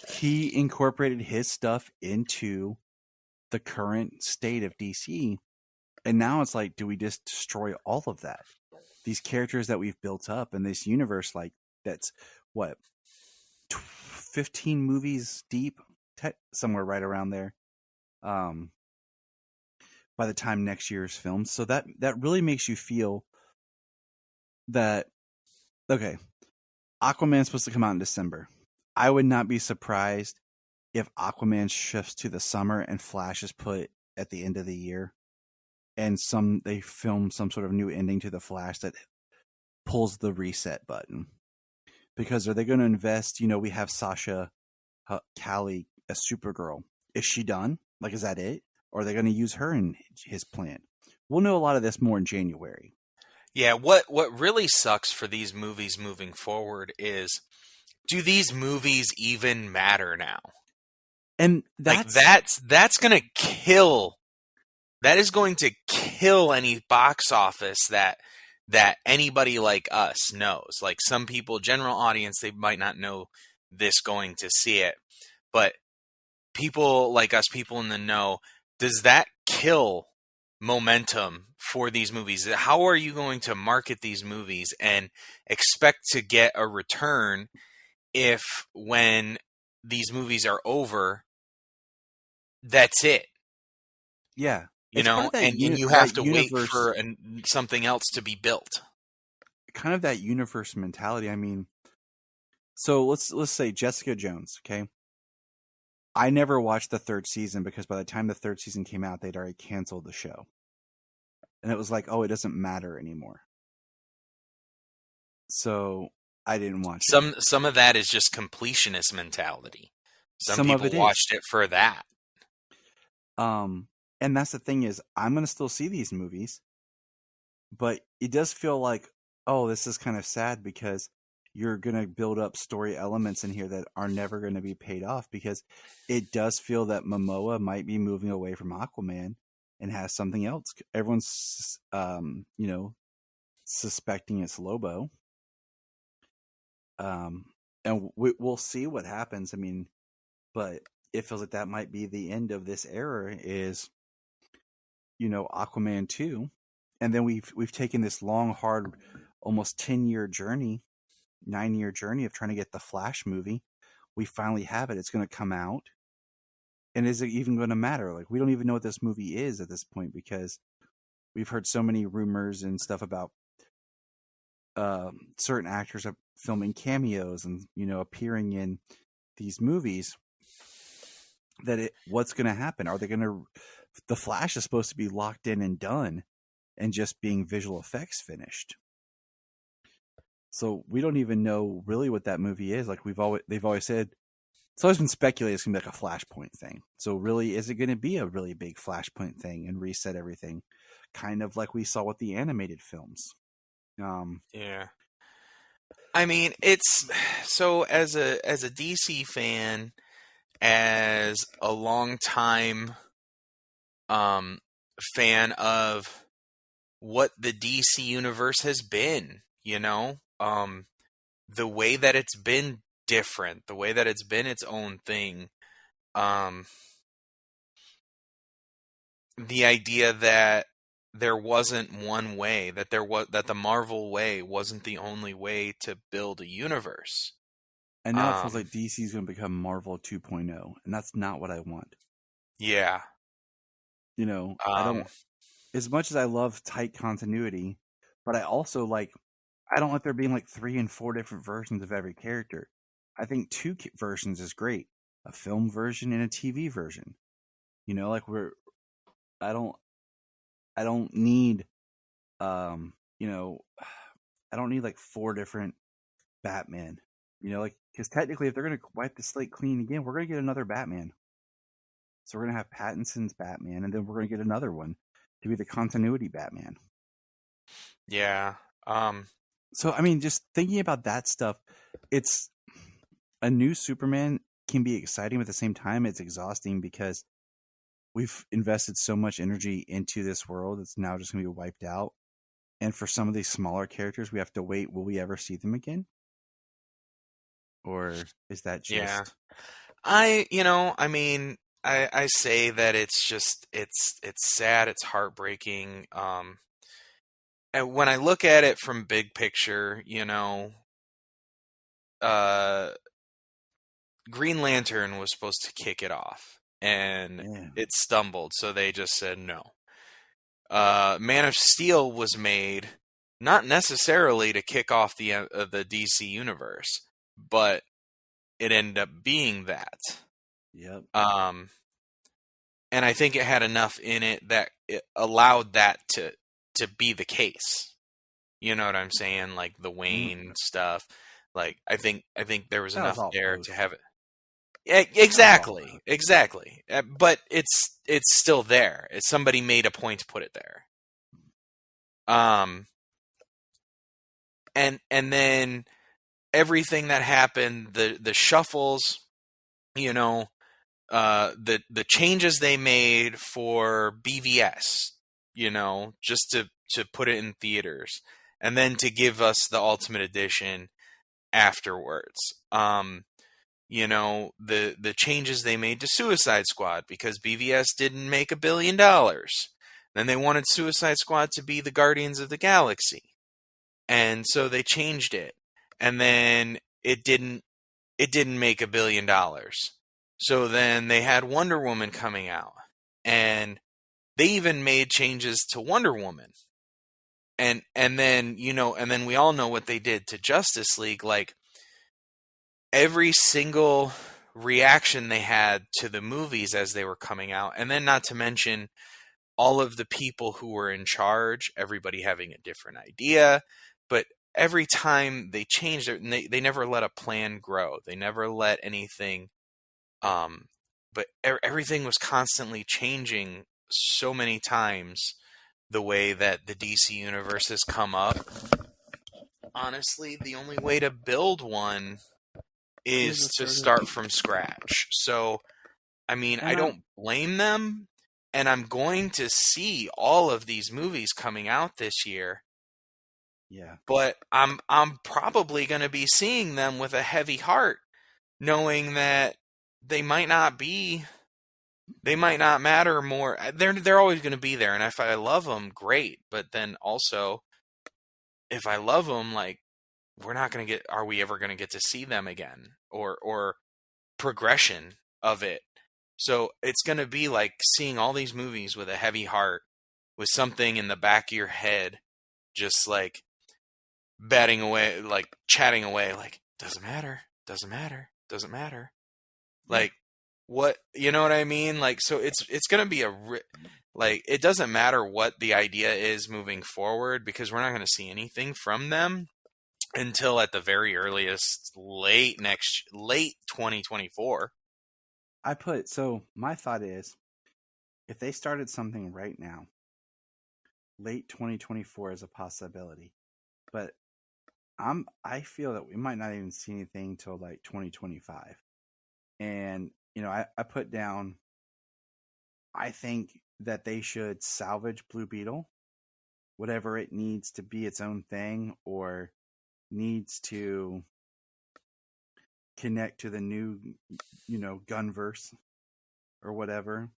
he incorporated his stuff into the current state of DC, and now it's like, do we just destroy all of that? These characters that we've built up in this universe, like, that's what, 15 movies deep, somewhere right around there, by the time next year's film. So that really makes you feel that, okay, Aquaman's supposed to come out in December. I would not be surprised if Aquaman shifts to the summer and Flash is put at the end of the year, and they film some sort of new ending to the Flash that pulls the reset button. Because are they going to invest? You know, we have Sasha Calle as Supergirl. Is she done? Like, is that it? Or are they going to use her in his plan? We'll know a lot of this more in January. Yeah, what really sucks for these movies moving forward is, do these movies even matter now? And that's going to kill. That is going to kill any box office that anybody like us knows. Like, some people, general audience, they might not know this going to see it, but people like us, people in the know, does that kill momentum for these movies? How are you going to market these movies and expect to get a return if, when these movies are over, that's it? Yeah. You know, and you have to wait for something else to be built. Kind of that universe mentality. I mean, so let's say Jessica Jones, okay? I never watched the third season because by the time the third season came out, they'd already canceled the show. And it was like, oh, it doesn't matter anymore. So I didn't watch it. Some of that is just completionist mentality. Some people watched it for that. And that's the thing is, I'm going to still see these movies, but it does feel like, oh, this is kind of sad because you're going to build up story elements in here that are never going to be paid off, because it does feel that Momoa might be moving away from Aquaman and has something else. Everyone's, you know, suspecting it's Lobo. And we'll see what happens. I mean, but it feels like that might be the end of this era is, you know, Aquaman 2. And then we've taken this long, hard, almost 10-year journey, 9-year journey of trying to get the Flash movie. We finally have it. It's going to come out. And is it even going to matter? Like, we don't even know what this movie is at this point, because we've heard so many rumors and stuff about certain actors are filming cameos and, you know, appearing in these movies, that what's going to happen? Are they going to... The Flash is supposed to be locked in and done and just being visual effects finished. So we don't even know really what that movie is. Like, they've always said, it's always been speculated it's going to be like a Flashpoint thing. So really, is it going to be a really big Flashpoint thing and reset everything? Kind of like we saw with the animated films. Yeah. I mean, it's so as a DC fan, as a long time fan of what the DC universe has been, you know, the way that it's been different, the way that it's been its own thing, the idea that there wasn't one way, that the Marvel way wasn't the only way to build a universe. And now it feels like DC is going to become Marvel 2.0, and that's not what I want. Yeah. You know, I don't, as much as I love tight continuity, but I also I don't like there being like 3 and 4 different versions of every character. I think 2 versions is great. A film version and a TV version. You know, like I don't need, you know, I don't need like 4 different Batman. You know, like, because technically if they're going to wipe the slate clean again, we're going to get another Batman. So we're going to have Pattinson's Batman, and then we're going to get another one to be the continuity Batman. Yeah. So, I mean, just thinking about that stuff, it's a new Superman can be exciting, but at the same time, it's exhausting because we've invested so much energy into this world. It's now just going to be wiped out. And for some of these smaller characters, we have to wait. Will we ever see them again? Or is that just... Yeah. I say that it's just, it's sad. It's heartbreaking. And when I look at it from big picture, Green Lantern was supposed to kick it off, and it stumbled, so they just said no. Man of Steel was made not necessarily to kick off the DC universe, but it ended up being that. Yep. And I think it had enough in it that it allowed that to be the case. You know what I'm saying? Like the Wayne stuff. Like I think there was enough there to have it. Yeah, exactly. But it's still there. Somebody made a point to put it there. And then everything that happened, the shuffles, the changes they made for BVS, just to put it in theaters, and then to give us the Ultimate Edition afterwards. The changes they made to Suicide Squad because BVS didn't make $1 billion. Then they wanted Suicide Squad to be the Guardians of the Galaxy. And so they changed it. And then it didn't make $1 billion. So then they had Wonder Woman coming out. And they even made changes to Wonder Woman. And then, and then we all know what they did to Justice League. Like, every single reaction they had to the movies as they were coming out, and then not to mention all of the people who were in charge, everybody having a different idea, but every time they changed it, and they never let a plan grow. They never let anything, but everything was constantly changing so many times the way that the DC universe has come up. Honestly, the only way to build one is to start from scratch. So, I mean, I don't blame them, and I'm going to see all of these movies coming out this year. Yeah. But I'm probably going to be seeing them with a heavy heart, knowing that they might not matter more. They're always going to be there, and if I love them, great. But then also, if I love them, like, are we ever going to get to see them again, or progression of it? So it's going to be like seeing all these movies with a heavy heart, with something in the back of your head, just like batting away, like chatting away, like, doesn't matter. Like, what, you know what I mean? Like, so it's going to be like, it doesn't matter what the idea is moving forward, because we're not going to see anything from them until at the very earliest late 2024. So my thought is, if they started something right now, late 2024 is a possibility, but I feel that we might not even see anything till like 2025. And I put down, I think that they should salvage Blue Beetle, whatever it needs to be its own thing, or needs to connect to the new, Gunverse or whatever.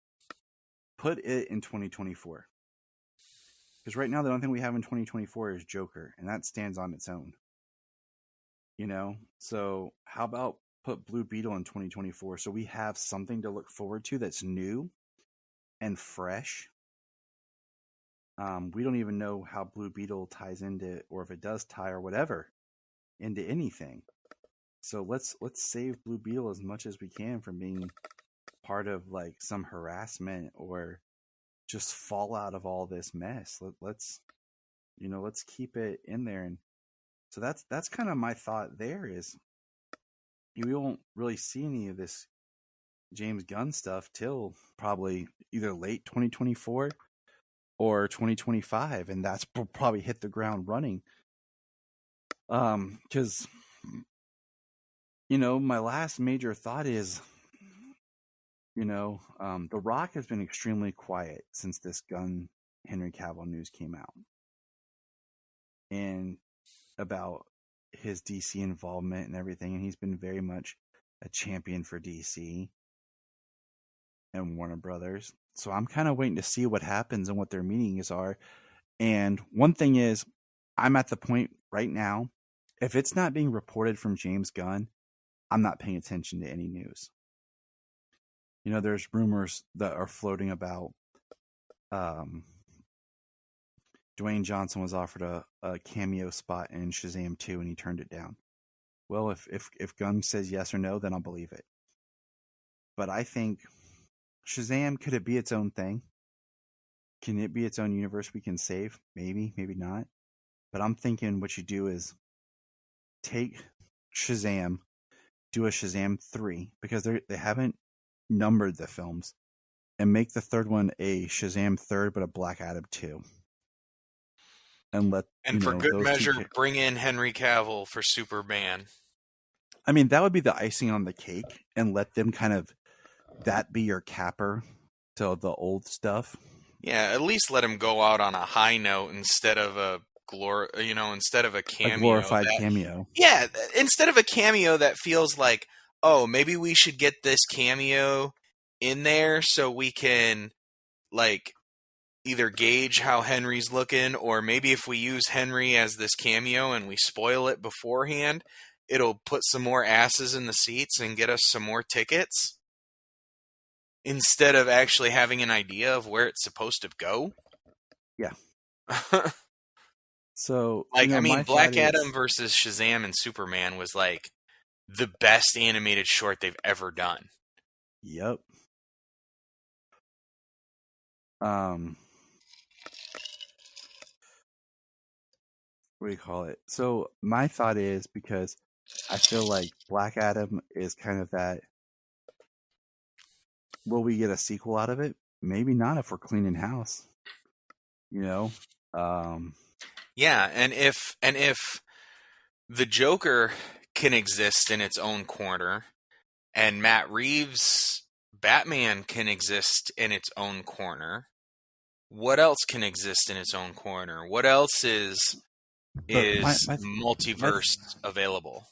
Put it in 2024. Because right now the only thing we have in 2024 is Joker, and that stands on its own. So how about put Blue Beetle in 2024 so we have something to look forward to that's new and fresh. We don't even know how Blue Beetle ties into, or if it does tie or whatever, into anything. So let's save Blue Beetle as much as we can from being part of like some harassment or just fallout of all this mess. Let's keep it in there. And so that's kind of my thought there is, we won't really see any of this James Gunn stuff till probably either late 2024 or 2025, and that's probably hit the ground running. Because my last major thought is, The Rock has been extremely quiet since this Gunn Henry Cavill news came out, and about his DC involvement and everything, and he's been very much a champion for DC and Warner Brothers. So I'm kind of waiting to see what happens and what their meetings are. And one thing is, I'm at the point right now, if it's not being reported from James Gunn, I'm not paying attention to any news. There's rumors that are floating about Dwayne Johnson was offered a cameo spot in Shazam 2 and he turned it down. Well, if Gunn says yes or no, then I'll believe it. But I think Shazam, could it be its own thing? Can it be its own universe we can save? Maybe, maybe not. But I'm thinking what you do is take Shazam, do a Shazam 3, because they haven't numbered the films, and make the third one a Shazam 3rd, but a Black Adam 2. And for good measure, bring in Henry Cavill for Superman. I mean, that would be the icing on the cake, and let them kind of that be your capper to the old stuff. Yeah, at least let him go out on a high note instead of a instead of a cameo, a glorified cameo. Yeah, instead of a cameo that feels like, oh, maybe we should get this cameo in there so we can either gauge how Henry's looking, or maybe if we use Henry as this cameo and we spoil it beforehand, it'll put some more asses in the seats and get us some more tickets, instead of actually having an idea of where it's supposed to go. Yeah. So, Black Adam versus Shazam and Superman was the best animated short they've ever done. Yep. What do you call it? So my thought is, because I feel like Black Adam is kind of that, will we get a sequel out of it? Maybe not if we're cleaning house. Yeah, and if the Joker can exist in its own corner, and Matt Reeves' Batman can exist in its own corner, what else can exist in its own corner? What else is multiverse available?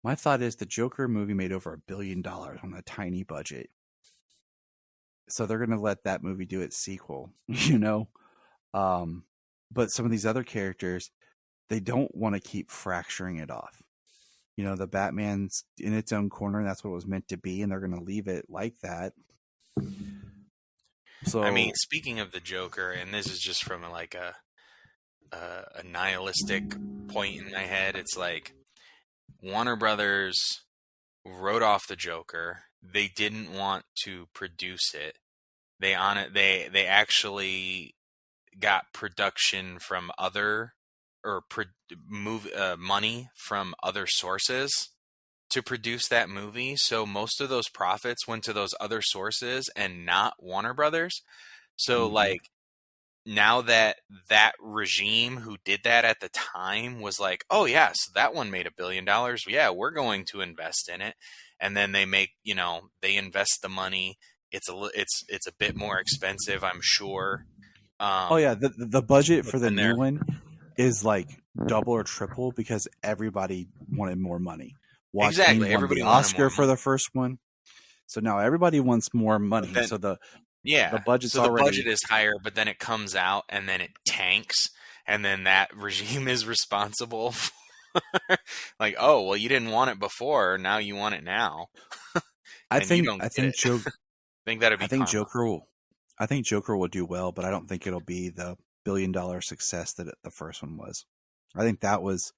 My thought is the Joker movie made over $1 billion on a tiny budget. So they're going to let that movie do its sequel, But some of these other characters, they don't want to keep fracturing it off. The Batman's in its own corner, and that's what it was meant to be, and they're going to leave it like that. So, speaking of the Joker, and this is just from a nihilistic point in my head, it's Warner Brothers wrote off the Joker. They didn't want to produce it. They actually got production from money from other sources to produce that movie. So most of those profits went to those other sources and not Warner Brothers. So now that regime who did that at the time was oh yeah, so that one made $1 billion. Yeah, we're going to invest in it. And then they make, they invest the money. It's a bit more expensive, I'm sure. The budget for the new one is double or triple because everybody wanted more money. Exactly, everybody wanted the Oscar for the first one, so now everybody wants more money. The budget is higher, but then it comes out and then it tanks, and then that regime is responsible for oh well, you didn't want it before, now you want it now. I think Joker will do well, but I don't think it'll be the $1 billion success that the first one was. I think that was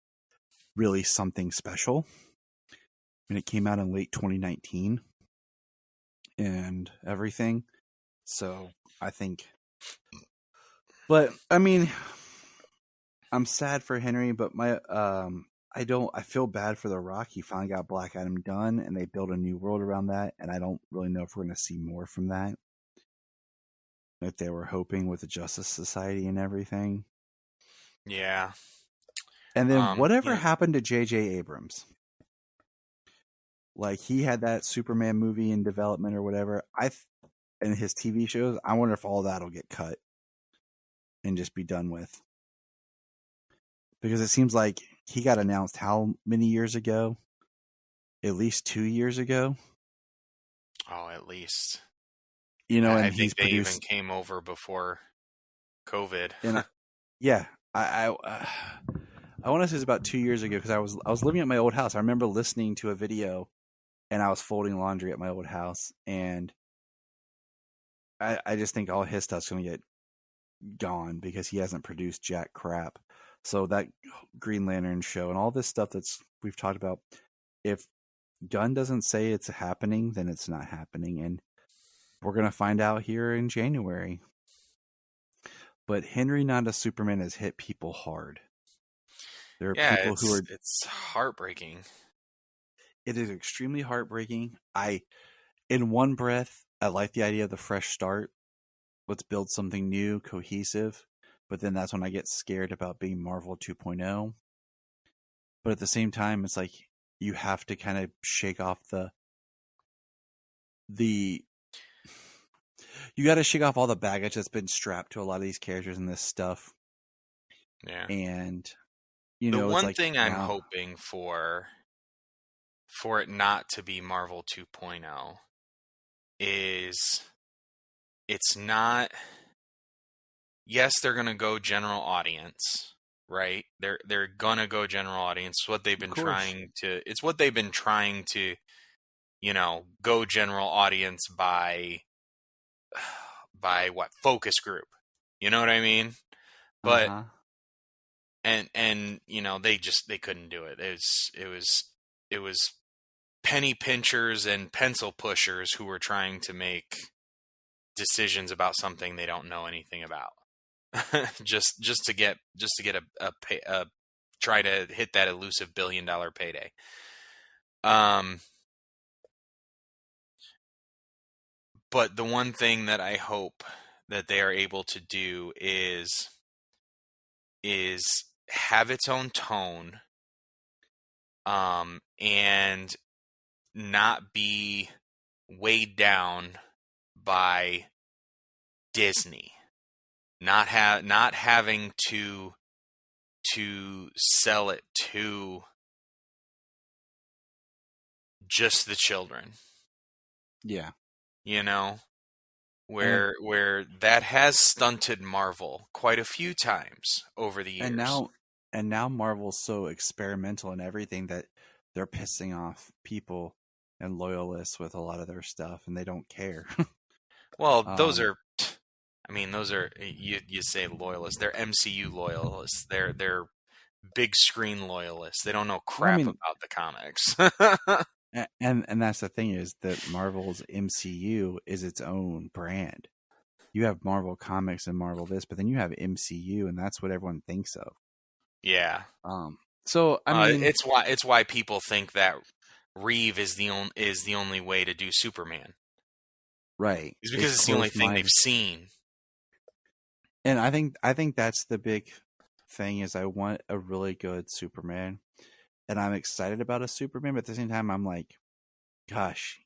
really something special. And it came out in late 2019 and everything. So I think, but I'm sad for Henry, but I feel bad for The Rock. He finally got Black Adam done, and they built a new world around that. And I don't really know if we're going to see more from that. Like they were hoping with the Justice Society and everything. Yeah. And then whatever happened to J.J. Abrams? Like he had that Superman movie in development or whatever. And his TV shows. I wonder if all that'll get cut and just be done with. Because it seems like he got announced how many years ago? At least 2 years ago. Oh, at least. You know, and I think they produced, even came over before COVID. And I want to say it's about 2 years ago because I was living at my old house. I remember listening to a video, and I was folding laundry at my old house, and I just think all his stuff's going to get gone because he hasn't produced jack crap. So that Green Lantern show and all this stuff we've talked about, if Gunn doesn't say it's happening, then it's not happening. And we're going to find out here in January. But Henry Not a Superman has hit people hard. There are people who are... It's heartbreaking. It is extremely heartbreaking. In one breath, I like the idea of the fresh start. Let's build something new, cohesive. But then that's when I get scared about being Marvel 2.0. But at the same time, it's like you have to kind of shake off you got to shake off all the baggage that's been strapped to a lot of these characters in this stuff. Yeah. And, the one thing I'm hoping for it not to be Marvel 2.0 is it's not... Yes, they're going to go general audience, right? They're going to go general audience. It's what they've been trying to, go general audience by what? Focus group. You know what I mean? But and they couldn't do it. It was penny pinchers and pencil pushers who were trying to make decisions about something they don't know anything about. just to get a try to hit that elusive $1 billion payday. But the one thing that I hope that they are able to do is have its own tone, and not be weighed down by Disney. Not having to sell it to just the children. Yeah. Where that has stunted Marvel quite a few times over the years. And now Marvel's so experimental in everything that they're pissing off people and loyalists with a lot of their stuff, and they don't care. Well, those are you say loyalists. They're MCU loyalists. They're big screen loyalists. They don't know crap about the comics. and that's the thing, is that Marvel's MCU is its own brand. You have Marvel Comics and Marvel this, but then you have MCU, and that's what everyone thinks of. Yeah. So I mean, it's why people think that Reeve is the only way to do Superman. Right. It's because it's the only thing they've seen. And I think that's the big thing, is I want a really good Superman, and I'm excited about a Superman, but at the same time I'm like, gosh,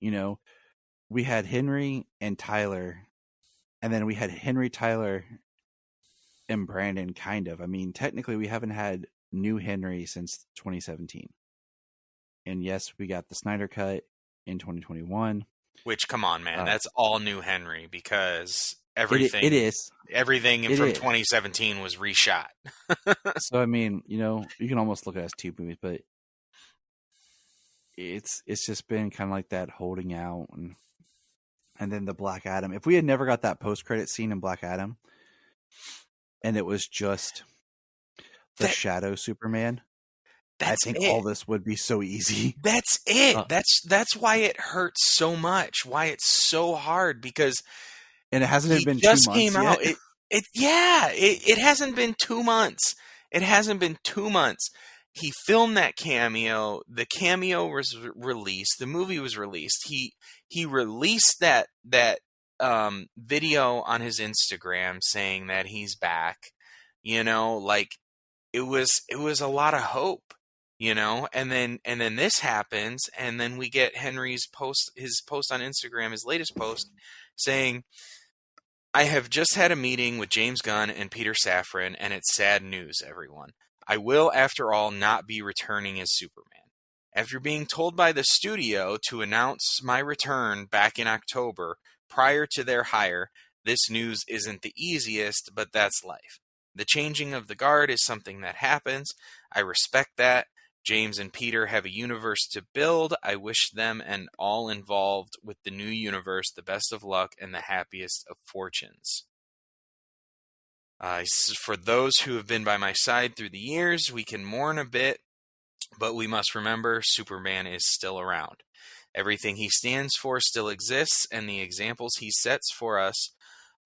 we had Henry and Tyler, and then we had Henry, Tyler, and Brandon, kind of. I mean, technically we haven't had new Henry since 2017. And yes, we got the Snyder Cut in 2021. Which, come on, man, that's all new Henry, because everything it is. Everything from 2017 was reshot. So I mean, you can almost look at it as two movies, but it's just been kind of like that holding out, and then the Black Adam. If we had never got that post-credit scene in Black Adam, and it was just the Shadow Superman, I think all this would be so easy. That's it. That's why it hurts so much. Why it's so hard, because and it hasn't been 2 months came yet. Out. It hasn't been 2 months. It hasn't been 2 months. he filmed that cameo. The cameo was released. The movie was released. He released that video on his Instagram saying that he's back. You know, like it was a lot of hope. You know, and then this happens, and then we get Henry's his post on Instagram, his latest post, saying, "I have just had a meeting with James Gunn and Peter Safran, and it's sad news, everyone. I will, after all, not be returning as Superman. After being told by the studio to announce my return back in October, prior to their hire, this news isn't the easiest, but that's life. The changing of the guard is something that happens. I respect that. James and Peter have a universe to build. I wish them and all involved with the new universe the best of luck and the happiest of fortunes. For those who have been by my side through the years, we can mourn a bit, but we must remember Superman is still around. Everything he stands for still exists, and the examples he sets for us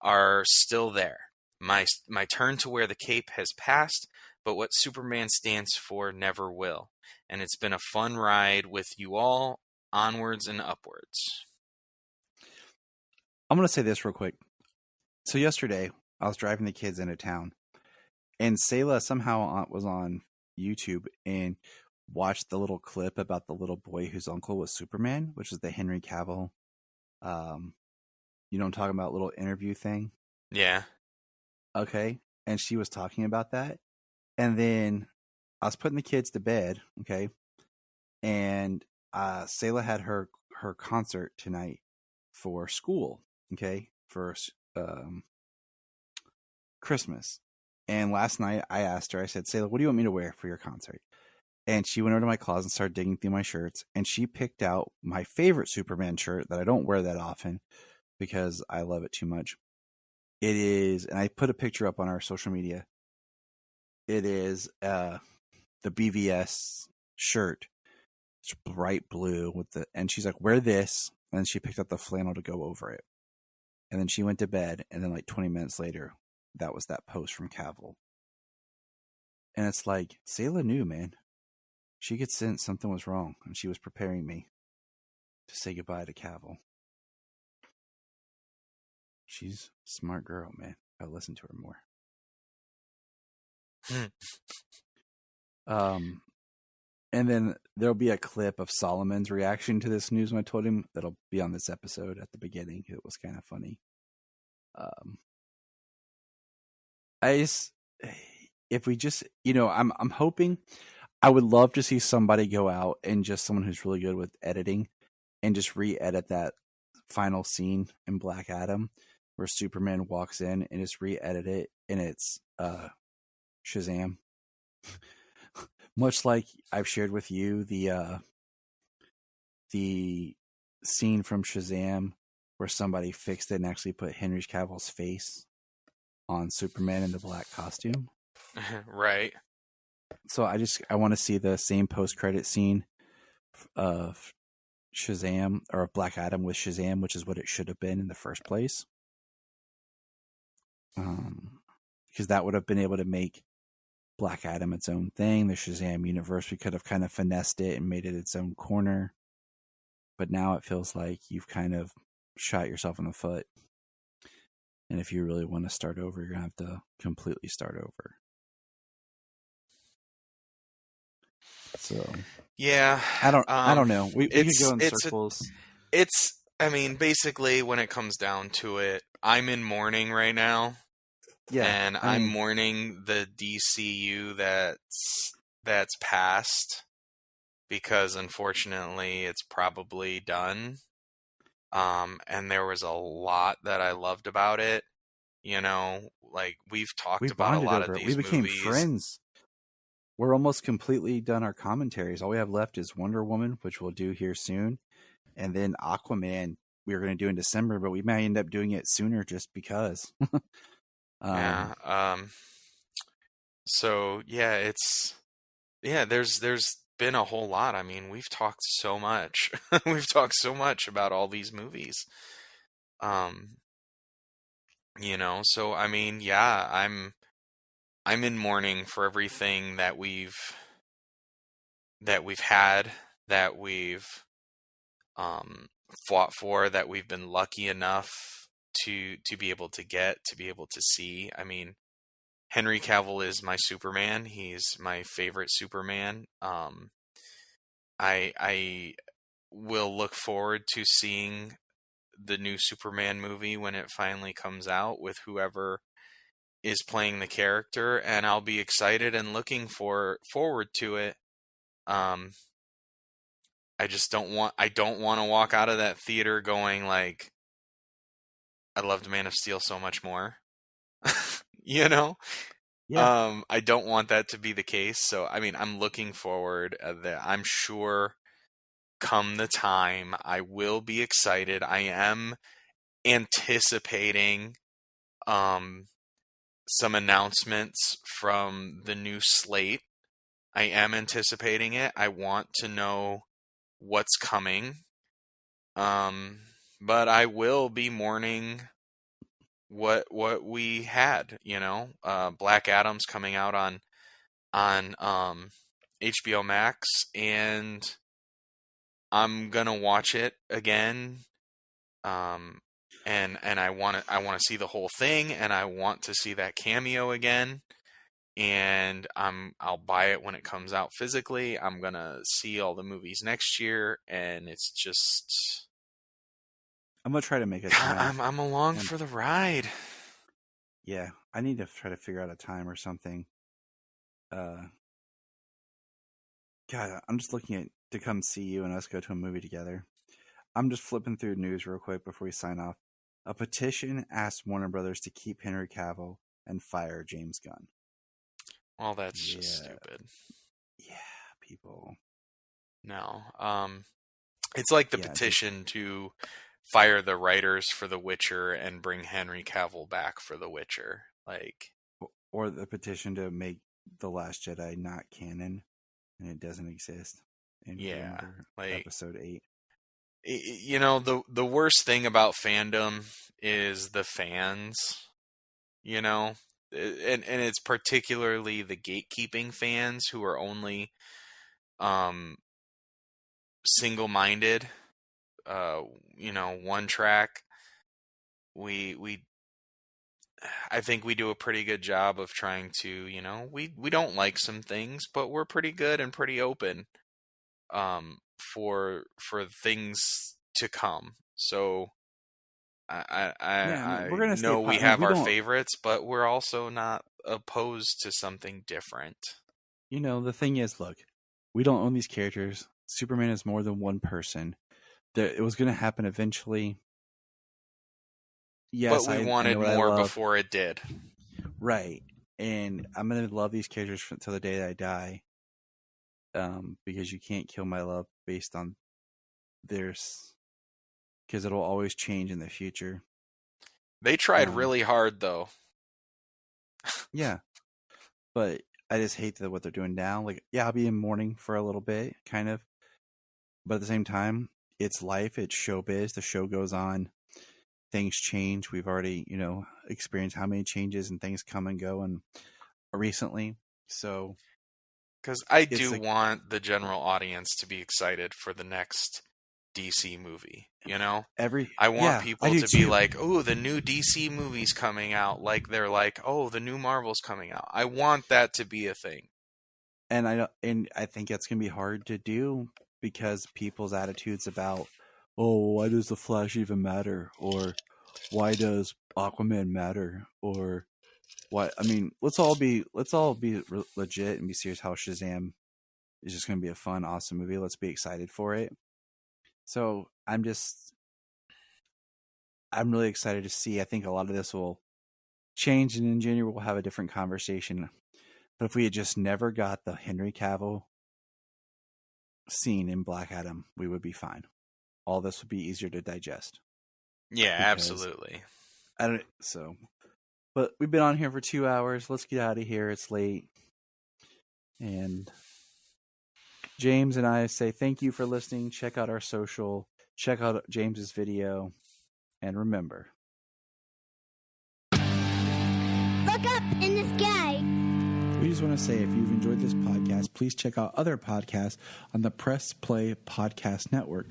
are still there. My turn to wear the cape has passed, but what Superman stands for never will. And it's been a fun ride with you all, onwards and upwards." I'm going to say this real quick. So yesterday, I was driving the kids into town, and Selah somehow was on YouTube and watched the little clip about the little boy whose uncle was Superman, which is the Henry Cavill, you know what I'm talking about, little interview thing? Yeah. Okay. And she was talking about that. And then I was putting the kids to bed, okay? And Selah had her concert tonight for school, okay? For Christmas. And last night I asked her, I said, "Selah, what do you want me to wear for your concert?" And she went over to my closet and started digging through my shirts, and she picked out my favorite Superman shirt that I don't wear that often because I love it too much. It is, and I put a picture up on our social media. It is the BVS shirt. It's bright blue and she's like, "Wear this." And then she picked up the flannel to go over it. And then she went to bed, and then like 20 minutes later, that was that post from Cavill. And it's like, Selah knew, man. She could sense something was wrong, and she was preparing me to say goodbye to Cavill. She's a smart girl, man. I listen to her more. And then there'll be a clip of Solomon's reaction to this news when I told him that'll be on this episode at the beginning. It was kind of funny. If we just, I'm hoping, I would love to see somebody go out and just someone who's really good with editing and just re-edit that final scene in Black Adam where Superman walks in and just re-edit it, and it's Shazam. Much like I've shared with you the scene from Shazam where somebody fixed it and actually put Henry Cavill's face on Superman in the black costume. Right. So I want to see the same post-credit scene of Shazam, or of Black Adam with Shazam, which is what it should have been in the first place. Because that would have been able to make Black Adam its own thing. The Shazam universe, we could have kind of finessed it and made it its own corner. But now it feels like you've kind of shot yourself in the foot. And if you really want to start over, you're going to have to completely start over. So yeah, I don't know. We could go in circles. I mean, basically, when it comes down to it, I'm in mourning right now. Yeah, and I'm mourning the DCU that's passed, because unfortunately it's probably done. And there was a lot that I loved about it. Like we've talked about a lot of these movies. We became friends. We're almost completely done our commentaries. All we have left is Wonder Woman, which we'll do here soon. And then Aquaman, we were going to do in December, but we might end up doing it sooner just because. So yeah, there's been a whole lot. I mean, we've talked so much. We've talked so much about all these movies. So I mean, yeah, I'm in mourning for everything that we've that we've had, that we've fought for, that we've been lucky enough to be able to get, to be able to see. I mean, Henry Cavill is my Superman. He's my favorite Superman. I will look forward to seeing the new Superman movie when it finally comes out with whoever is playing the character, and I'll be excited and looking forward to it. I don't want to walk out of that theater going like, I loved Man of Steel so much more. You know? Yeah. I don't want that to be the case. So, I mean, I'm looking forward. I'm sure come the time, I will be excited. I am anticipating some announcements from the new slate. I am anticipating it. I want to know what's coming. But I will be mourning what we had, you know. Black Adam's coming out on HBO Max, and I'm gonna watch it again. And I want to see the whole thing, and I want to see that cameo again. And I'll buy it when it comes out physically. I'm gonna see all the movies next year, and it's just, I'm gonna try to make it. I'm along for the ride. Yeah, I need to try to figure out a time or something. God, I'm just looking at to come see you and us go to a movie together. I'm just flipping through news real quick before we sign off. A petition asks Warner Brothers to keep Henry Cavill and fire James Gunn. Well, that's just stupid. Yeah, people. No. It's like the petition to fire the writers for The Witcher and bring Henry Cavill back for The Witcher. Like, or the petition to make The Last Jedi not canon and it doesn't exist. Yeah, like episode 8. You know, the worst thing about fandom is the fans, you know, and it's particularly the gatekeeping fans who are only single-minded, you know, one track. I think we do a pretty good job of trying to, you know, we don't like some things, but we're pretty good and pretty open for things to come. So I we're gonna know we have our favorites, but we're also not opposed to something different. You know, the thing is, look, we don't own these characters. Superman is more than one person. It was going to happen eventually. Yes, but we wanted more before it did. Right. And I'm going to love these characters until the day that I die. Because you can't kill my love based on theirs. Because it'll always change in the future. They tried really hard, though. Yeah. But I just hate what they're doing now. Like, yeah, I'll be in mourning for a little bit, kind of. But at the same time, it's life. It's showbiz. The show goes on. Things change. We've already, you know, experienced how many changes and things come and go and recently. So, because I do want the general audience to be excited for the next DC movie. You know, I want people to be like, "Oh, the new DC movie's coming out." Like they're like, "Oh, the new Marvel's coming out." I want that to be a thing. And I think it's gonna be hard to do because people's attitudes about, oh, why does the Flash even matter, or why does Aquaman matter, or why? I mean, let's all be legit and be serious. How Shazam is just gonna be a fun, awesome movie. Let's be excited for it. So I'm really excited to see. I think a lot of this will change, and in January we'll have a different conversation. But if we had just never got the Henry Cavill scene in Black Adam, we would be fine. All this would be easier to digest. Yeah, absolutely. But we've been on here for 2 hours. Let's get out of here. It's late. And James and I say thank you for listening. Check out our social. Check out James's video. And remember, look up in the sky. We just want to say if you've enjoyed this podcast, please check out other podcasts on the Press Play Podcast Network.